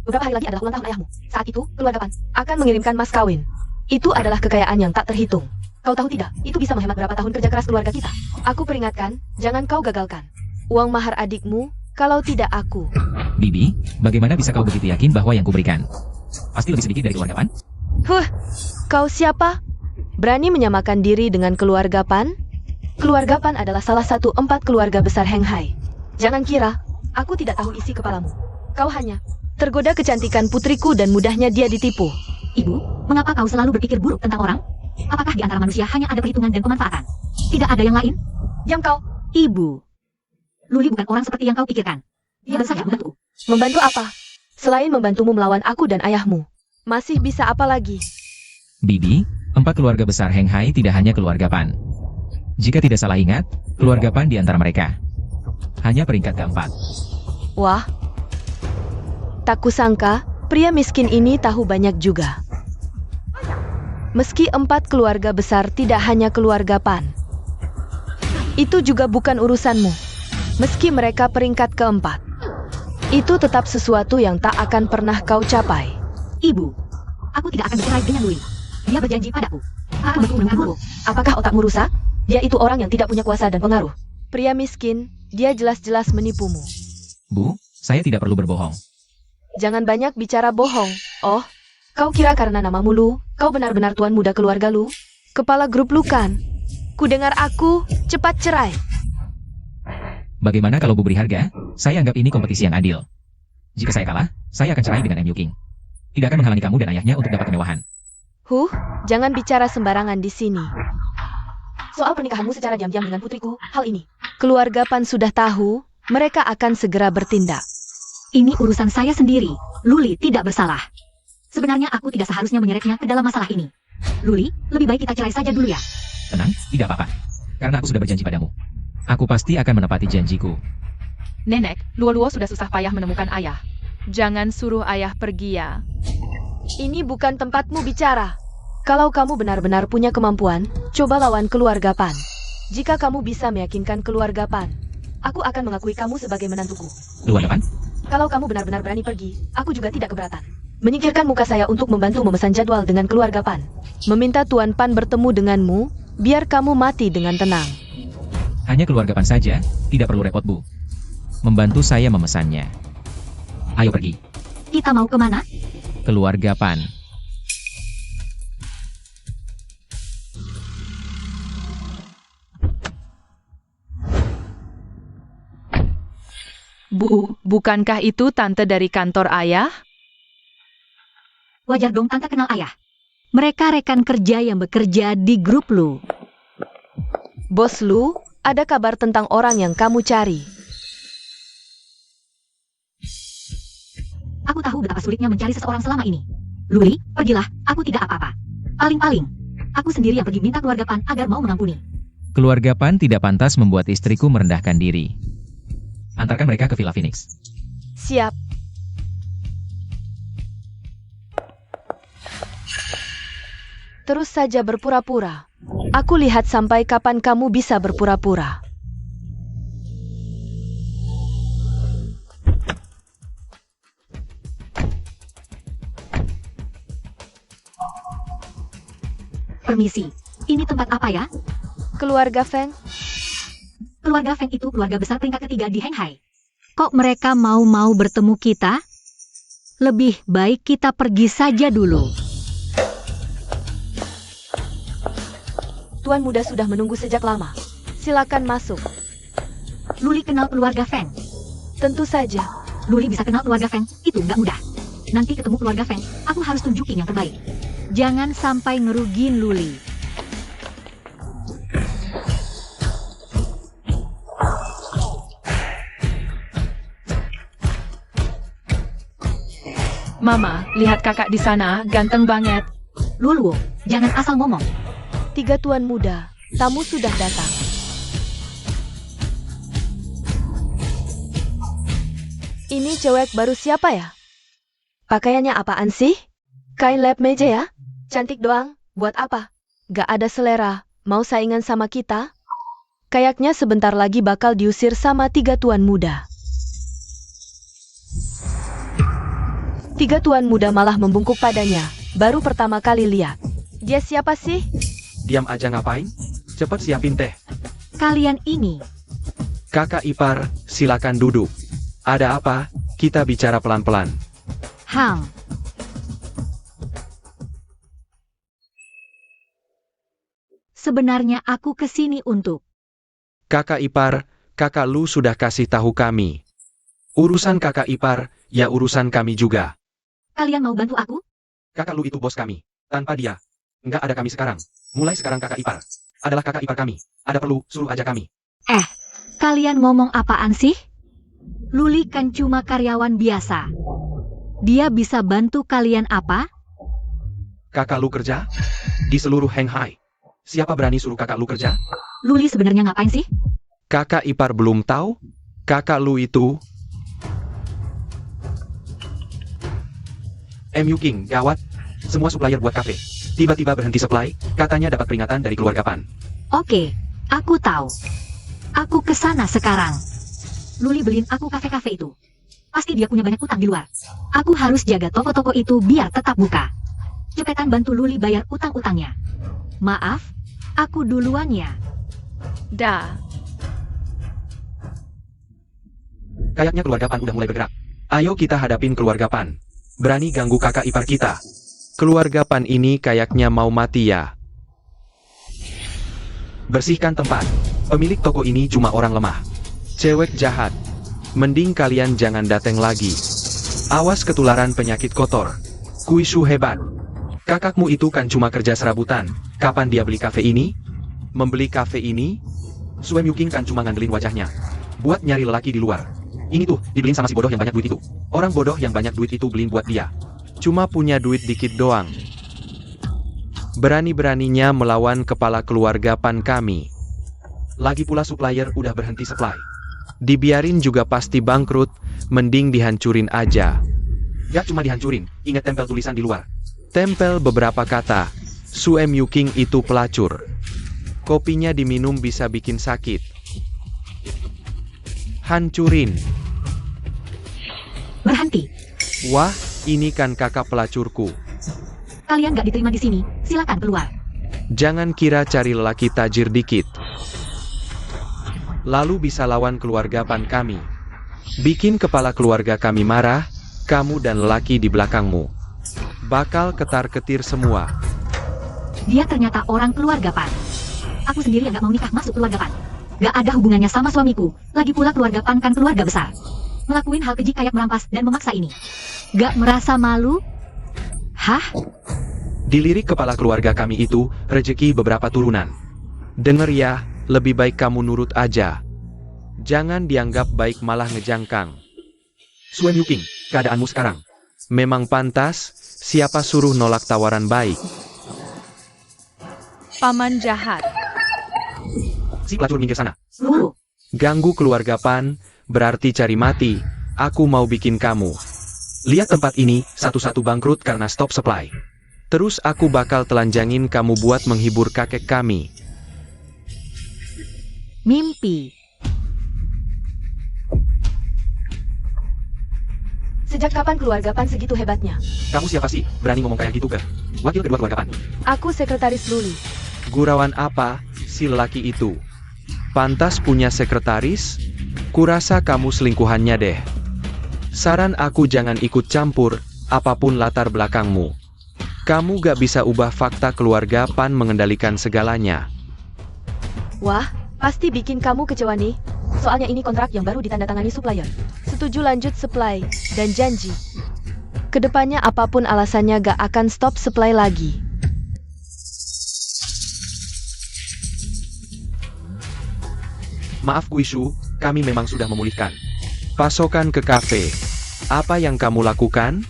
Beberapa hari lagi adalah ulang tahun ayahmu. Saat itu, keluarga Pan akan mengirimkan mas kawin. Itu adalah kekayaan yang tak terhitung. Kau tahu tidak, itu bisa menghemat berapa tahun kerja keras keluarga kita. Aku peringatkan, jangan kau gagalkan. Uang mahar adikmu, kalau tidak aku.
Bibi, bagaimana bisa kau begitu yakin bahwa yang kuberikan pasti lebih sedikit dari keluarga Pan?
Kau siapa? Berani menyamakan diri dengan keluarga Pan? Keluarga Pan adalah salah satu 4 keluarga besar Heng Hai. Jangan kira, aku tidak tahu isi kepalamu. Kau hanya tergoda kecantikan putriku dan mudahnya dia ditipu.
Ibu, mengapa kau selalu berpikir buruk tentang orang? Apakah di antara manusia hanya ada perhitungan dan pemanfaatan? Tidak ada yang lain?
Diam kau.
Ibu. Luli bukan orang seperti yang kau pikirkan. Dia baru saja membantu.
Membantu apa? Selain membantumu melawan aku dan ayahmu. Masih bisa apa lagi?
Bibi, 4 keluarga besar Heng Hai tidak hanya keluarga Pan. Jika tidak salah ingat, keluarga Pan di antara mereka hanya peringkat keempat.
Wah. Tak kusangka, pria miskin ini tahu banyak juga. Meski 4 keluarga besar tidak hanya keluarga Pan. Itu juga bukan urusanmu. Meski mereka peringkat keempat. Itu tetap sesuatu yang tak akan pernah kau capai.
Ibu, aku tidak akan bercerai dengan Luli. Dia berjanji padaku. Akan bertemu dengan Lulu.
Apakah otakmu rusak? Dia itu orang yang tidak punya kuasa dan pengaruh. Pria miskin, dia jelas-jelas menipumu.
Bu, saya tidak perlu berbohong.
Jangan banyak bicara bohong. Oh, kau kira karena namamu Lu, kau benar-benar tuan muda keluarga Lu? Kepala grup Lu kan? Ku dengar aku, cepat cerai.
Bagaimana kalau Bu beri harga? Saya anggap ini kompetisi yang adil. Jika saya kalah, saya akan cerai dengan MU King. Tidak akan menghalangi kamu dan ayahnya untuk dapat kemewahan.
Jangan bicara sembarangan di sini. Soal pernikahanmu secara diam-diam dengan putriku, hal ini. Keluarga Pan sudah tahu, mereka akan segera bertindak.
Ini urusan saya sendiri. Luli tidak bersalah. Sebenarnya aku tidak seharusnya menyeretnya ke dalam masalah ini. Luli, lebih baik kita cerai saja dulu ya.
Tenang, tidak apa-apa. Karena aku sudah berjanji padamu. Aku pasti akan menepati janjiku.
Nenek, Luo sudah susah payah menemukan ayah. Jangan suruh ayah pergi ya.
Ini bukan tempatmu bicara. Kalau kamu benar-benar punya kemampuan, coba lawan keluarga Pan. Jika kamu bisa meyakinkan keluarga Pan, aku akan mengakui kamu sebagai menantuku.
Keluarga Pan?
Kalau kamu benar-benar berani pergi, aku juga tidak keberatan. Menyingkirkan muka saya untuk membantu memesan jadwal dengan keluarga Pan. Meminta Tuan Pan bertemu denganmu, biar kamu mati dengan tenang.
Hanya keluarga Pan saja, tidak perlu repot Bu. Membantu saya memesannya. Ayo pergi.
Kita mau kemana?
Keluarga Pan.
Bu, bukankah itu tante dari kantor ayah?
Wajar dong tante kenal ayah. Mereka rekan kerja yang bekerja di grup Lu.
Bos Lu, ada kabar tentang orang yang kamu cari.
Aku tahu betapa sulitnya mencari seseorang selama ini. Luli, pergilah, aku tidak apa-apa. Paling-paling, aku sendiri yang pergi minta keluarga Pan agar mau mengampuni.
Keluarga Pan tidak pantas membuat istriku merendahkan diri. Antarkan mereka ke Villa Phoenix.
Siap. Terus saja berpura-pura. Aku lihat sampai kapan kamu bisa berpura-pura.
Permisi, ini tempat apa ya?
Keluarga Feng?
Keluarga Feng itu keluarga besar peringkat ketiga di Heng Hai. Kok mereka mau bertemu kita? Lebih baik kita pergi saja dulu.
Tuan muda sudah menunggu sejak lama. Silakan masuk.
Luli kenal keluarga Feng.
Tentu saja.
Luli bisa kenal keluarga Feng, itu nggak mudah. Nanti ketemu keluarga Feng, aku harus tunjukin yang terbaik. Jangan sampai ngerugiin Luli.
Mama, lihat kakak di sana, ganteng banget.
Luo, jangan asal ngomong.
3 tuan muda, tamu sudah datang. Ini cewek baru siapa ya? Pakaiannya apaan sih? Kain lab meja ya? Cantik doang, buat apa? Gak ada selera, mau saingan sama kita? Kayaknya sebentar lagi bakal diusir sama 3 tuan muda. 3 tuan muda malah membungkuk padanya, baru pertama kali lihat. Dia siapa sih?
Diam aja ngapain? Cepat siapin teh.
Kalian ini,
Kakak ipar, silakan duduk. Ada apa? Kita bicara pelan-pelan.
Hang. Sebenarnya aku kesini untuk...
Kakak ipar, kakak Lu sudah kasih tahu kami. Urusan kakak ipar, ya urusan kami juga.
Kalian mau bantu aku?
Kakak Lu itu bos kami. Tanpa dia, Nggak ada kami sekarang. Mulai sekarang kakak ipar adalah kakak ipar kami. Ada perlu, suruh aja kami.
Kalian ngomong apaan sih? Luli kan cuma karyawan biasa. Dia bisa bantu kalian apa?
Kakak lu kerja? Di seluruh Shanghai. Siapa berani suruh kakak lu kerja?
Luli sebenarnya ngapain sih?
Kakak ipar belum tahu? Kakak lu itu... MU King, gawat. Semua supplier buat kafe tiba-tiba berhenti supply, katanya dapat peringatan dari keluarga Pan.
Oke, aku tahu. Aku kesana sekarang. Luli beliin aku kafe-kafe itu. Pasti dia punya banyak utang di luar. Aku harus jaga toko-toko itu biar tetap buka. Cepetan bantu Luli bayar utang-utangnya. Maaf, aku duluan ya.
Dah.
Kayaknya keluarga Pan udah mulai bergerak. Ayo kita hadapin keluarga Pan. Berani ganggu kakak ipar kita. Keluarga Pan ini kayaknya mau mati ya. Bersihkan tempat. Pemilik toko ini cuma orang lemah. Cewek jahat. Mending kalian jangan dateng lagi. Awas ketularan penyakit kotor. Kuishu hebat. Kakakmu itu kan cuma kerja serabutan. Kapan dia beli kafe ini? Membeli kafe ini? Sue King kan cuma ngandelin wajahnya. Buat nyari lelaki di luar. Ini tuh, dibeliin sama si bodoh yang banyak duit itu. Orang bodoh yang banyak duit itu beliin buat dia. Cuma punya duit dikit doang. Berani-beraninya melawan kepala keluarga Pan kami. Lagi pula supplier udah berhenti supply. Dibiarin juga pasti bangkrut, mending dihancurin aja. Gak cuma dihancurin, ingat tempel tulisan di luar. Tempel beberapa kata. Sue King itu pelacur. Kopinya diminum bisa bikin sakit. Hancurin.
Berhenti.
Wah, ini kan kakak pelacurku.
Kalian gak diterima di sini, silakan keluar.
Jangan kira cari lelaki tajir dikit lalu bisa lawan keluarga Pan kami. Bikin kepala keluarga kami marah, kamu dan lelaki di belakangmu bakal ketar-ketir semua.
Dia ternyata orang keluarga Pan. Aku sendiri yang gak mau nikah masuk keluarga Pan. Gak ada hubungannya sama suamiku. Lagi pula keluarga Pan kan keluarga besar. Ngelakuin hal keji kayak merampas dan memaksa ini. Gak merasa malu? Hah?
Dilirik kepala keluarga kami itu, rejeki beberapa turunan. Denger ya, lebih baik kamu nurut aja. Jangan dianggap baik malah ngejangkang. Sue King, keadaanmu sekarang memang pantas, siapa suruh nolak tawaran baik?
Paman jahat.
Si pelacur minggir sana.
Lulu.
Ganggu keluarga Pan, berarti cari mati. Aku mau bikin kamu. Lihat tempat ini, satu-satu bangkrut karena stop supply. Terus aku bakal telanjangin kamu buat menghibur kakek kami.
Mimpi.
Sejak kapan keluarga Pan segitu hebatnya?
Kamu siapa sih, berani ngomong kayak gitu ke wakil kedua keluarga Pan?
Aku sekretaris Luli.
Gurauan apa, si lelaki itu? Pantas punya sekretaris? Kurasa kamu selingkuhannya deh. Saran aku jangan ikut campur, apapun latar belakangmu. Kamu gak bisa ubah fakta keluarga Pan mengendalikan segalanya.
Wah, pasti bikin kamu kecewa nih. Soalnya ini kontrak yang baru ditandatangani supplier. Setuju lanjut supply, dan janji kedepannya apapun alasannya gak akan stop supply lagi.
Maaf Kuishu, kami memang sudah memulihkan pasokan ke kafe. Apa yang kamu lakukan?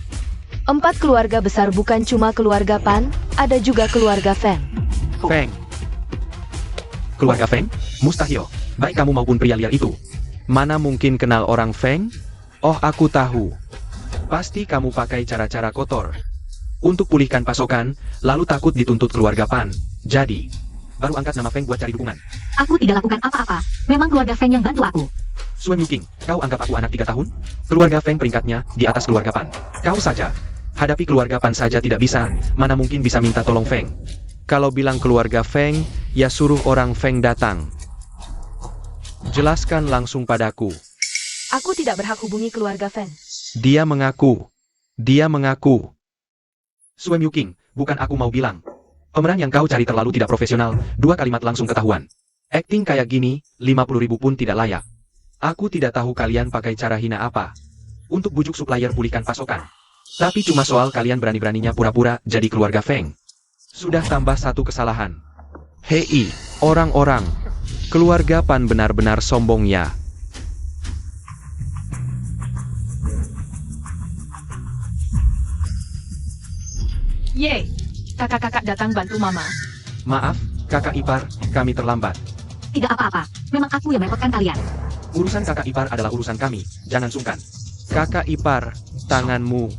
4 keluarga besar bukan cuma keluarga Pan, ada juga keluarga Feng.
Feng. Keluarga Feng? Mustahil. Baik kamu maupun pria liar itu. Mana mungkin kenal orang Feng? Oh, aku tahu. Pasti kamu pakai cara-cara kotor untuk pulihkan pasokan, lalu takut dituntut keluarga Pan. Jadi, baru angkat nama Feng buat cari dukungan.
Aku tidak lakukan apa-apa. Memang keluarga Feng yang bantu aku.
Sue King, kau anggap aku anak 3 tahun? Keluarga Feng peringkatnya di atas keluarga Pan. Kau saja. Hadapi keluarga Pan saja tidak bisa, mana mungkin bisa minta tolong Feng. Kalau bilang keluarga Feng, ya suruh orang Feng datang. Jelaskan langsung padaku.
Aku tidak berhak hubungi keluarga Feng.
Dia mengaku. Dia mengaku. Sue King, bukan aku mau bilang. Pemeran yang kau cari terlalu tidak profesional, 2 kalimat langsung ketahuan. Acting kayak gini, 50.000 pun tidak layak. Aku tidak tahu kalian pakai cara hina apa untuk bujuk supplier pulihkan pasokan. Tapi cuma soal kalian berani-beraninya pura-pura jadi keluarga Feng. Sudah tambah satu kesalahan. Hei, orang-orang. Keluarga Pan benar-benar sombong ya.
Yeay, kakak-kakak datang bantu mama.
Maaf, kakak ipar, kami terlambat.
Tidak apa-apa, memang aku yang merepotkan kalian.
Urusan kakak ipar adalah urusan kami, jangan sungkan. Kakak ipar, tanganmu.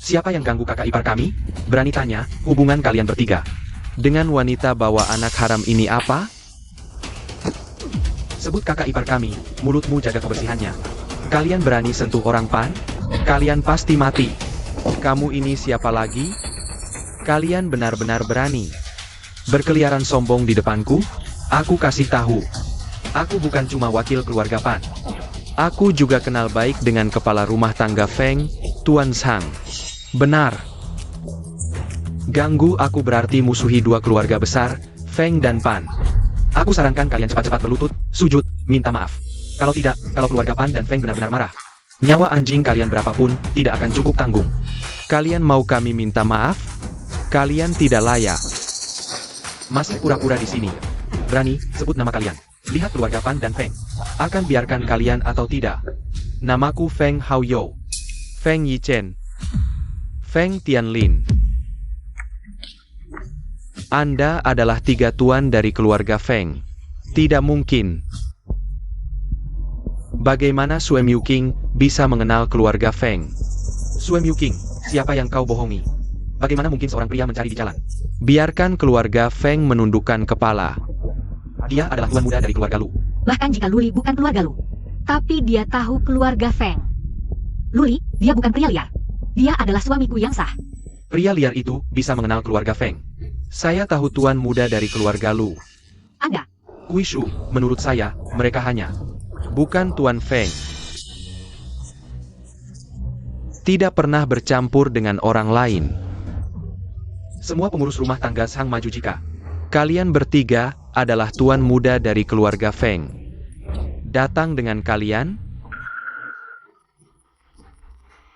Siapa yang ganggu kakak ipar kami? Berani tanya, hubungan kalian bertiga. Dengan wanita bawa anak haram ini apa? Sebut kakak ipar kami, mulutmu jaga kebersihannya. Kalian berani sentuh orang Pan? Kalian pasti mati. Kamu ini siapa lagi? Kalian benar-benar berani. Berkeliaran sombong di depanku? Aku kasih tahu. Aku bukan cuma wakil keluarga Pan. Aku juga kenal baik dengan kepala rumah tangga Feng, Tuan Sang. Benar. Ganggu aku berarti musuhi dua keluarga besar, Feng dan Pan. Aku sarankan kalian cepat-cepat berlutut, sujud, minta maaf. Kalau tidak, kalau keluarga Pan dan Feng benar-benar marah, nyawa anjing kalian berapapun tidak akan cukup tanggung. Kalian mau kami minta maaf? Kalian tidak layak. Masih pura-pura di sini. Berani, sebut nama kalian. Lihat keluarga Pan dan Feng. Akan biarkan kalian atau tidak. Namaku Feng Haoyou. Feng Yichen. Feng Tianlin. Anda adalah tiga tuan dari keluarga Feng. Tidak mungkin. Bagaimana Sue King bisa mengenal keluarga Feng? Sue King, siapa yang kau bohongi? Bagaimana mungkin seorang pria mencari di jalan? Biarkan keluarga Feng menundukkan kepala. Dia adalah tuan muda dari keluarga Lu.
Bahkan jika Luli bukan keluarga Lu. Tapi dia tahu keluarga Feng. Luli, dia bukan pria liar. Dia adalah suamiku yang sah.
Pria liar itu bisa mengenal keluarga Feng. Saya tahu tuan muda dari keluarga Lu.
Anda.
Wishu, menurut saya, mereka hanya bukan Tuan Feng. Tidak pernah bercampur dengan orang lain. Semua pengurus rumah tangga Sang maju jika kalian bertiga adalah tuan muda dari keluarga Feng. Datang dengan kalian?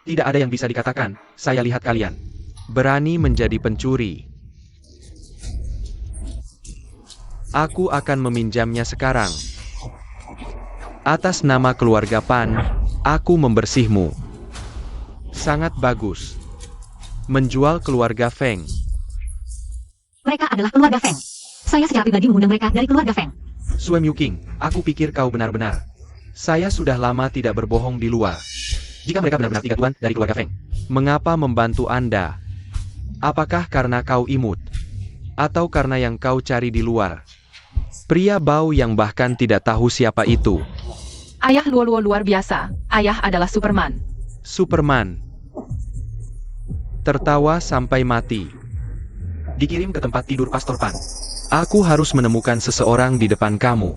Tidak ada yang bisa dikatakan, saya lihat kalian berani menjadi pencuri. Aku akan meminjamnya sekarang. Atas nama keluarga Pan, aku membersihmu. Sangat bagus. Menjual keluarga Feng.
Mereka adalah keluarga Feng. Saya secara pribadi mengundang mereka dari keluarga Feng.
Sue King, aku pikir kau benar-benar. Saya sudah lama tidak berbohong di luar. Jika mereka benar-benar tiga tuan dari keluarga Feng, mengapa membantu Anda? Apakah karena kau imut? Atau karena yang kau cari di luar? Pria bau yang bahkan tidak tahu siapa itu.
Ayah Luo luar biasa. Ayah adalah Superman.
Superman. Tertawa sampai mati. Dikirim ke tempat tidur Pastor Pan. Aku harus menemukan seseorang di depan kamu.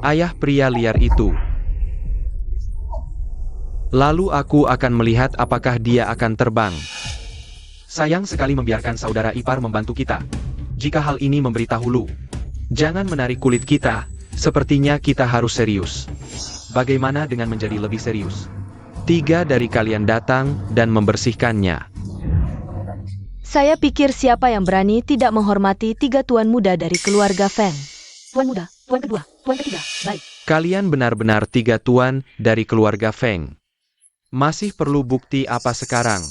Ayah pria liar itu. Lalu aku akan melihat apakah dia akan terbang. Sayang sekali membiarkan saudara ipar membantu kita. Jika hal ini memberitahu Lu, jangan menarik kulit kita, sepertinya kita harus serius. Bagaimana dengan menjadi lebih serius? 3 dari kalian datang dan membersihkannya.
Saya pikir siapa yang berani tidak menghormati 3 tuan muda dari keluarga Feng.
Tuan muda, tuan kedua, tuan ketiga, baik.
Kalian benar-benar 3 tuan dari keluarga Feng. Masih perlu bukti apa sekarang?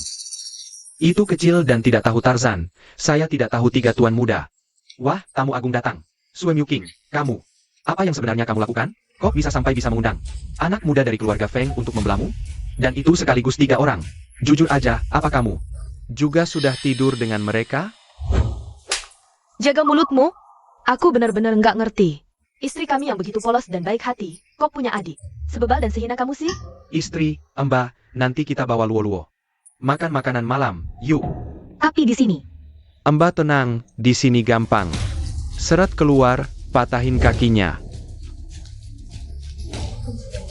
Itu kecil dan tidak tahu Tarzan. Saya tidak tahu 3 tuan muda. Wah, tamu agung datang. Sue King, kamu. Apa yang sebenarnya kamu lakukan? Kok bisa sampai bisa mengundang anak muda dari keluarga Feng untuk membelamu? Dan itu sekaligus 3 orang. Jujur aja, apa kamu juga sudah tidur dengan mereka?
Jaga mulutmu. Aku benar-benar nggak ngerti. Istri kami yang begitu polos dan baik hati, kok punya adik sebebal dan sehina kamu sih?
Istri, Mbak, nanti kita bawa luo-luo. Makan makanan malam, yuk.
Tapi di sini.
Mbak tenang, di sini gampang. Seret keluar, patahin kakinya.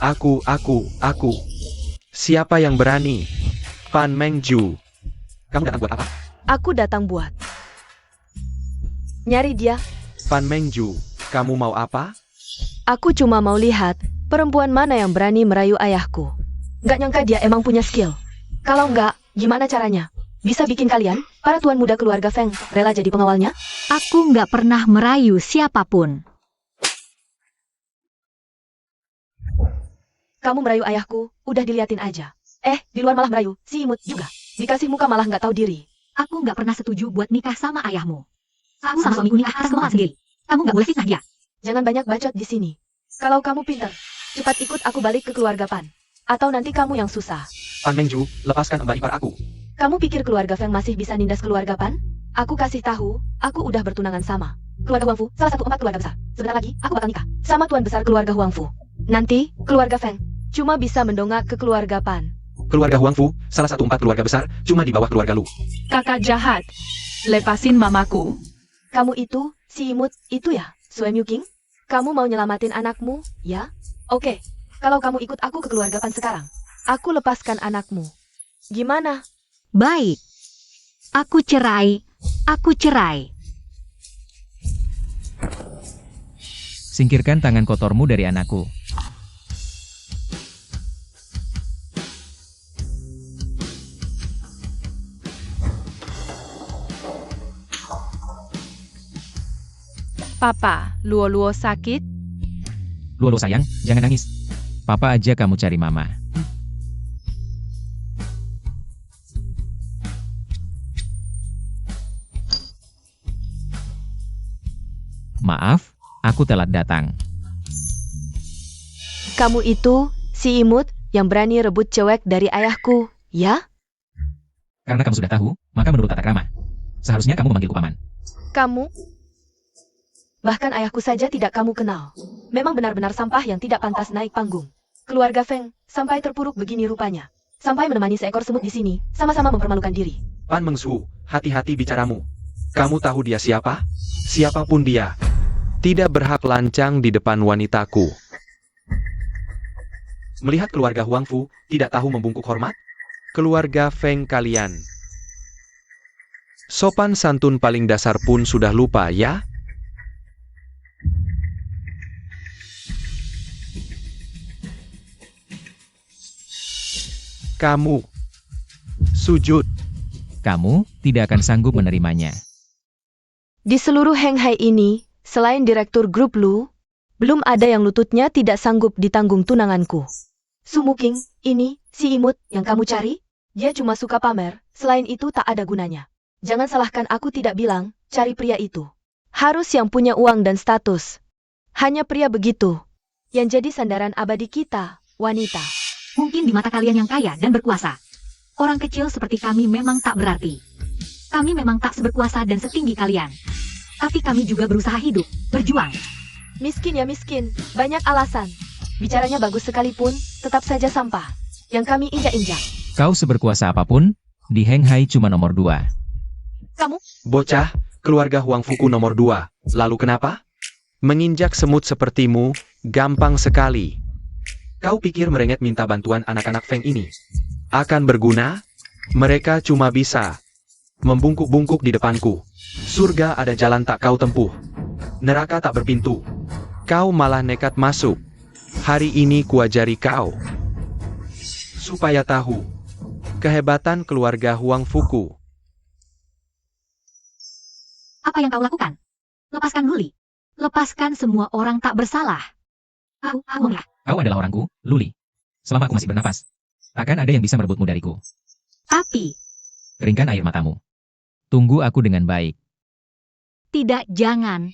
Aku. Siapa yang berani? Pan Mengju. Kamu datang buat apa?
Aku datang buat nyari dia.
Pan Mengju, kamu mau apa?
Aku cuma mau lihat perempuan mana yang berani merayu ayahku. Nggak nyangka dia emang punya skill. Kalau nggak, gimana caranya? bisa bikin kalian, para tuan muda keluarga Feng, rela jadi pengawalnya?
Aku nggak pernah merayu siapapun.
Kamu merayu ayahku, udah diliatin aja. Di luar malah merayu, si imut juga. Dikasih muka malah nggak tahu diri.
Aku nggak pernah setuju buat nikah sama ayahmu. Aku sama suamiku nikah atas kemauan sendiri. Kamu nggak boleh fitnah dia.
Jangan banyak bacot di sini. Kalau kamu pinter, cepat ikut aku balik ke keluarga Pan. Atau nanti kamu yang susah.
Pan Mengju, lepaskan mbak ipar aku.
Kamu pikir keluarga Feng masih bisa nindas keluarga Pan? Aku kasih tahu, aku udah bertunangan sama keluarga Huangfu, salah satu 4 keluarga besar. Sebentar lagi, aku bakal nikah sama tuan besar keluarga Huangfu. Nanti, keluarga Feng cuma bisa mendongak ke keluarga Pan.
Keluarga Huangfu, salah satu 4 keluarga besar, cuma di bawah keluarga Lu.
Kakak jahat. Lepasin mamaku.
Kamu itu, si imut, itu ya, Sue King? Kamu mau nyelamatin anakmu, ya? Oke, kalau kamu ikut aku ke keluarga Pan sekarang, aku lepaskan anakmu. Gimana?
Baik. Aku cerai. Aku cerai.
Singkirkan tangan kotormu dari anakku.
Papa, Luo-Luo sakit?
Luo sayang, jangan nangis. Papa aja kamu cari mama. Maaf, aku telat datang.
Kamu itu, si imut, yang berani rebut cewek dari ayahku, ya?
Karena kamu sudah tahu, maka menurut tata krama, seharusnya kamu memanggilku paman.
Kamu? Bahkan ayahku saja tidak kamu kenal. Memang benar-benar sampah yang tidak pantas naik panggung. Keluarga Feng, sampai terpuruk begini rupanya. Sampai menemani seekor semut di sini, sama-sama mempermalukan diri.
Pan Mengsu, hati-hati bicaramu. Kamu tahu dia siapa? Siapapun dia, tidak berhak lancang di depan wanitaku. Melihat keluarga Huangfu tidak tahu membungkuk hormat? Keluarga Feng kalian. Sopan santun paling dasar pun sudah lupa, ya? Kamu sujud.
Kamu tidak akan sanggup menerimanya.
Di seluruh Henghai ini, selain direktur grup Lu, belum ada yang lututnya tidak sanggup ditanggung tunanganku. Sumuking, ini, si imut, yang kamu cari? Dia cuma suka pamer, selain itu tak ada gunanya. Jangan salahkan aku tidak bilang, cari pria itu. Harus yang punya uang dan status. Hanya pria begitu, yang jadi sandaran abadi kita, wanita.
Mungkin di mata kalian yang kaya dan berkuasa. Orang kecil seperti kami memang tak berarti. Kami memang tak seberkuasa dan setinggi kalian. Tapi kami juga berusaha hidup, berjuang.
Miskin ya miskin, banyak alasan. Bicaranya bagus sekalipun, tetap saja sampah. Yang kami injak-injak.
Kau seberkuasa apapun, di Henghai cuma nomor 2.
Kamu?
Bocah, keluarga Huangfuku nomor 2. Lalu kenapa? Menginjak semut sepertimu, gampang sekali. Kau pikir merengek minta bantuan anak-anak Feng ini akan berguna? Mereka cuma bisa membungkuk-bungkuk di depanku. Surga ada jalan tak kau tempuh. Neraka tak berpintu. Kau malah nekat masuk. Hari ini kuajari kau. Supaya tahu kehebatan keluarga Huangfuku.
Apa yang kau lakukan? Lepaskan Luli. Lepaskan semua orang tak bersalah. Aku ya.
Kau adalah orangku, Luli. Selama aku masih bernapas, takkan ada yang bisa merebutmu dariku.
Tapi,
Keringkan air matamu. Tunggu aku dengan baik.
tidak jangan.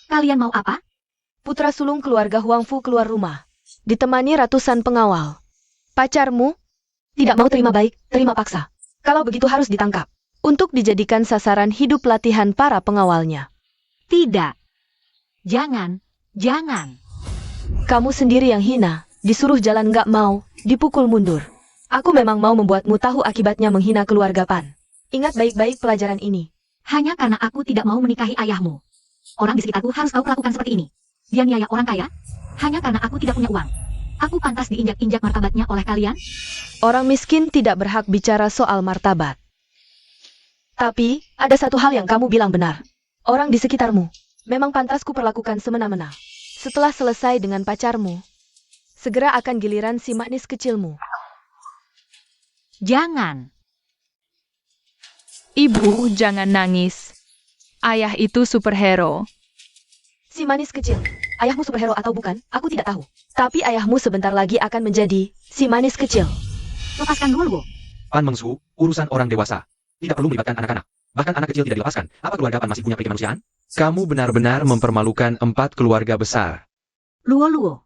Kalian mau apa?
Putra sulung keluarga Huangfu keluar rumah. Ditemani ratusan pengawal. Pacarmu? Tidak mau terima baik, terima paksa. Kalau begitu harus ditangkap. Untuk dijadikan sasaran hidup latihan para pengawalnya.
Tidak. Jangan. Jangan.
Kamu sendiri yang hina, disuruh jalan gak mau, dipukul mundur. Aku memang mau membuatmu tahu akibatnya menghina keluarga Pan. Ingat baik-baik pelajaran ini.
Hanya karena aku tidak mau menikahi ayahmu. Orang di sekitarku harus kau perlakukan seperti ini. Dia niaya orang kaya, hanya karena aku tidak punya uang. Aku pantas diinjak-injak martabatnya oleh kalian?
Orang miskin tidak berhak bicara soal martabat. Tapi, ada satu hal yang kamu bilang benar. Orang di sekitarmu, memang pantas kuperlakukan semena-mena. Setelah selesai dengan pacarmu, segera akan giliran si manis kecilmu.
Jangan.
Ibu, jangan nangis. Ayah itu superhero.
Si manis kecil, ayahmu superhero atau bukan, aku tidak tahu. Tapi ayahmu sebentar lagi akan menjadi si manis kecil.
Lepaskan Luoluo.
Pan Mengsu, urusan orang dewasa. Tidak perlu melibatkan anak-anak. Bahkan anak kecil tidak dilepaskan. Apa keluarga Pan masih punya peri kemanusiaan? Kamu benar-benar mempermalukan 4 keluarga besar.
Luoluo.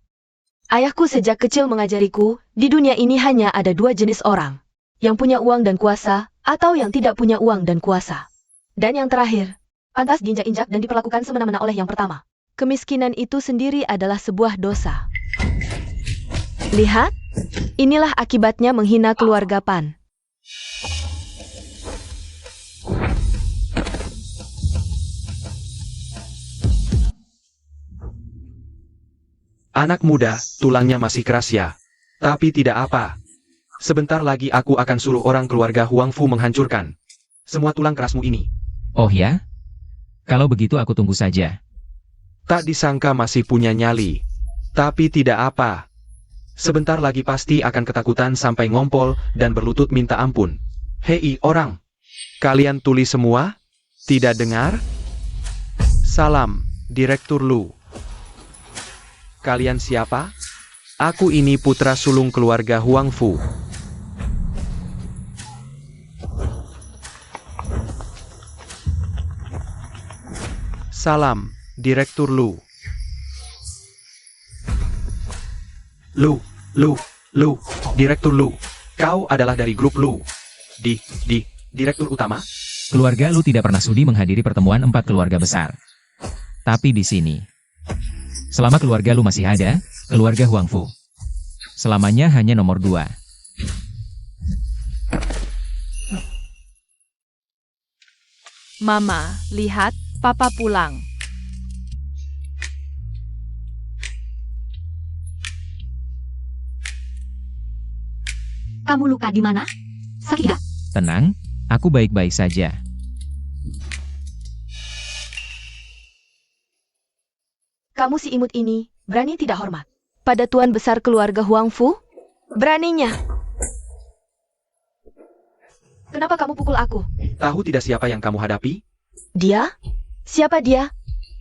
Ayahku sejak kecil mengajariku, di dunia ini hanya ada 2 jenis orang. Yang punya uang dan kuasa, atau yang tidak punya uang dan kuasa. Dan yang terakhir, pantas diinjak-injak dan diperlakukan semena-mena oleh yang pertama. Kemiskinan itu sendiri adalah sebuah dosa. Lihat, inilah akibatnya menghina keluarga Pan.
Anak muda, tulangnya masih keras ya. Tapi tidak apa. Sebentar lagi aku akan suruh orang keluarga Huang Fu menghancurkan semua tulang kerasmu ini.
Oh ya? Kalau begitu aku tunggu saja.
Tak disangka masih punya nyali. Tapi tidak apa. Sebentar lagi pasti akan ketakutan sampai ngompol dan berlutut minta ampun. Hei orang. Kalian tulis semua? Tidak dengar? Salam, Direktur Lu. Kalian siapa? Aku ini putra sulung keluarga Huang Fu. Salam, Direktur Lu. Lu, Direktur Lu. Kau adalah dari grup Lu. Direktur utama?
Keluarga Lu tidak pernah sudi menghadiri pertemuan 4 keluarga besar. Tapi di sini, selama keluarga Lu masih ada, keluarga Huang Fu selamanya hanya nomor 2.
Mama, lihat, Papa pulang.
Kamu luka di mana? Sakit gak?
Tenang, aku baik-baik saja.
Kamu si imut ini, berani tidak hormat pada tuan besar keluarga Huang Fu? Beraninya. Kenapa kamu pukul aku?
Tahu tidak siapa yang kamu hadapi?
Dia? Siapa dia?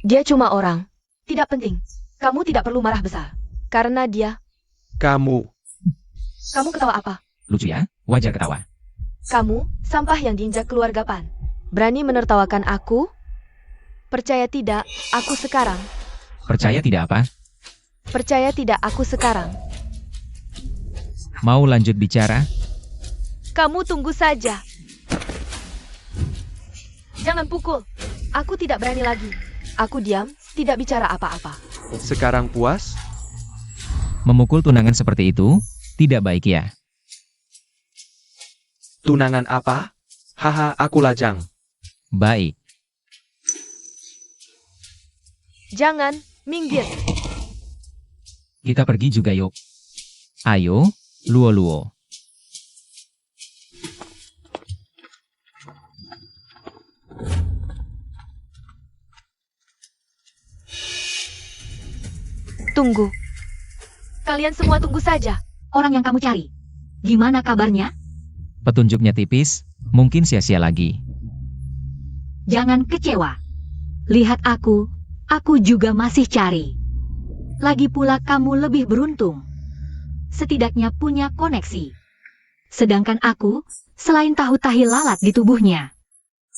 Dia cuma orang. Tidak penting. Kamu tidak perlu marah besar. Karena dia.
Kamu.
Kamu ketawa apa?
Lucu ya? Wajar ketawa.
Kamu, sampah yang diinjak keluarga Pan. Berani menertawakan aku? Percaya tidak, aku sekarang.
Percaya tidak apa?
Percaya tidak aku sekarang.
Mau lanjut bicara?
Kamu tunggu saja. Jangan pukul. Aku tidak berani lagi. Aku diam, tidak bicara apa-apa.
Sekarang puas?
Memukul tunangan seperti itu, tidak baik ya.
Tunangan apa? Haha, aku lajang.
Baik.
Jangan, minggir.
Kita pergi juga yuk. Ayo, Luoluo.
Tunggu. Kalian semua tunggu saja.
Orang yang kamu cari. Gimana kabarnya?
Petunjuknya tipis, mungkin sia-sia lagi.
Jangan kecewa. Lihat aku juga masih cari. Lagi pula kamu lebih beruntung. Setidaknya punya koneksi. Sedangkan aku, selain tahu tahi lalat di tubuhnya,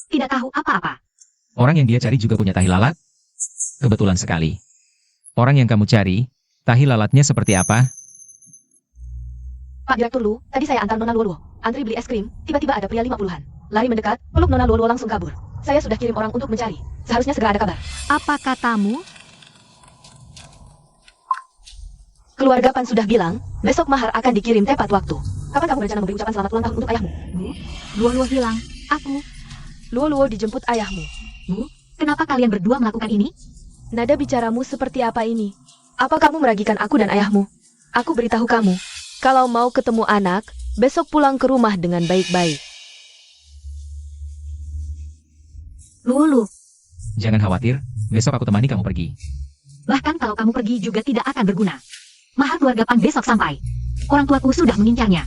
tidak tahu apa-apa.
Orang yang dia cari juga punya tahi lalat? Kebetulan sekali. Orang yang kamu cari, tahi lalatnya seperti apa?
Pak Direktur Lu, tadi saya antar Nona Luoluo. Antri beli es krim, tiba-tiba ada pria 50-an. Lari mendekat, peluk Nona Luoluo langsung kabur. Saya sudah kirim orang untuk mencari. Seharusnya segera ada kabar.
Apa katamu?
Keluarga Pan sudah bilang, besok mahar akan dikirim tepat waktu. Kapan kamu berencana memberi ucapan selamat ulang tahun untuk ayahmu?
Luoluo hilang. Aku.
Luoluo dijemput ayahmu.
Bu, kenapa kalian berdua melakukan ini?
Nada bicaramu seperti apa ini? Apa kamu meragikan aku dan ayahmu? Aku beritahu kamu, kalau mau ketemu anak, besok pulang ke rumah dengan baik-baik.
Luoluo.
Jangan khawatir, besok aku temani kamu pergi.
Bahkan kalau kamu pergi juga tidak akan berguna. Mahar keluarga Pan besok sampai. Orang tuaku sudah mengincarnya.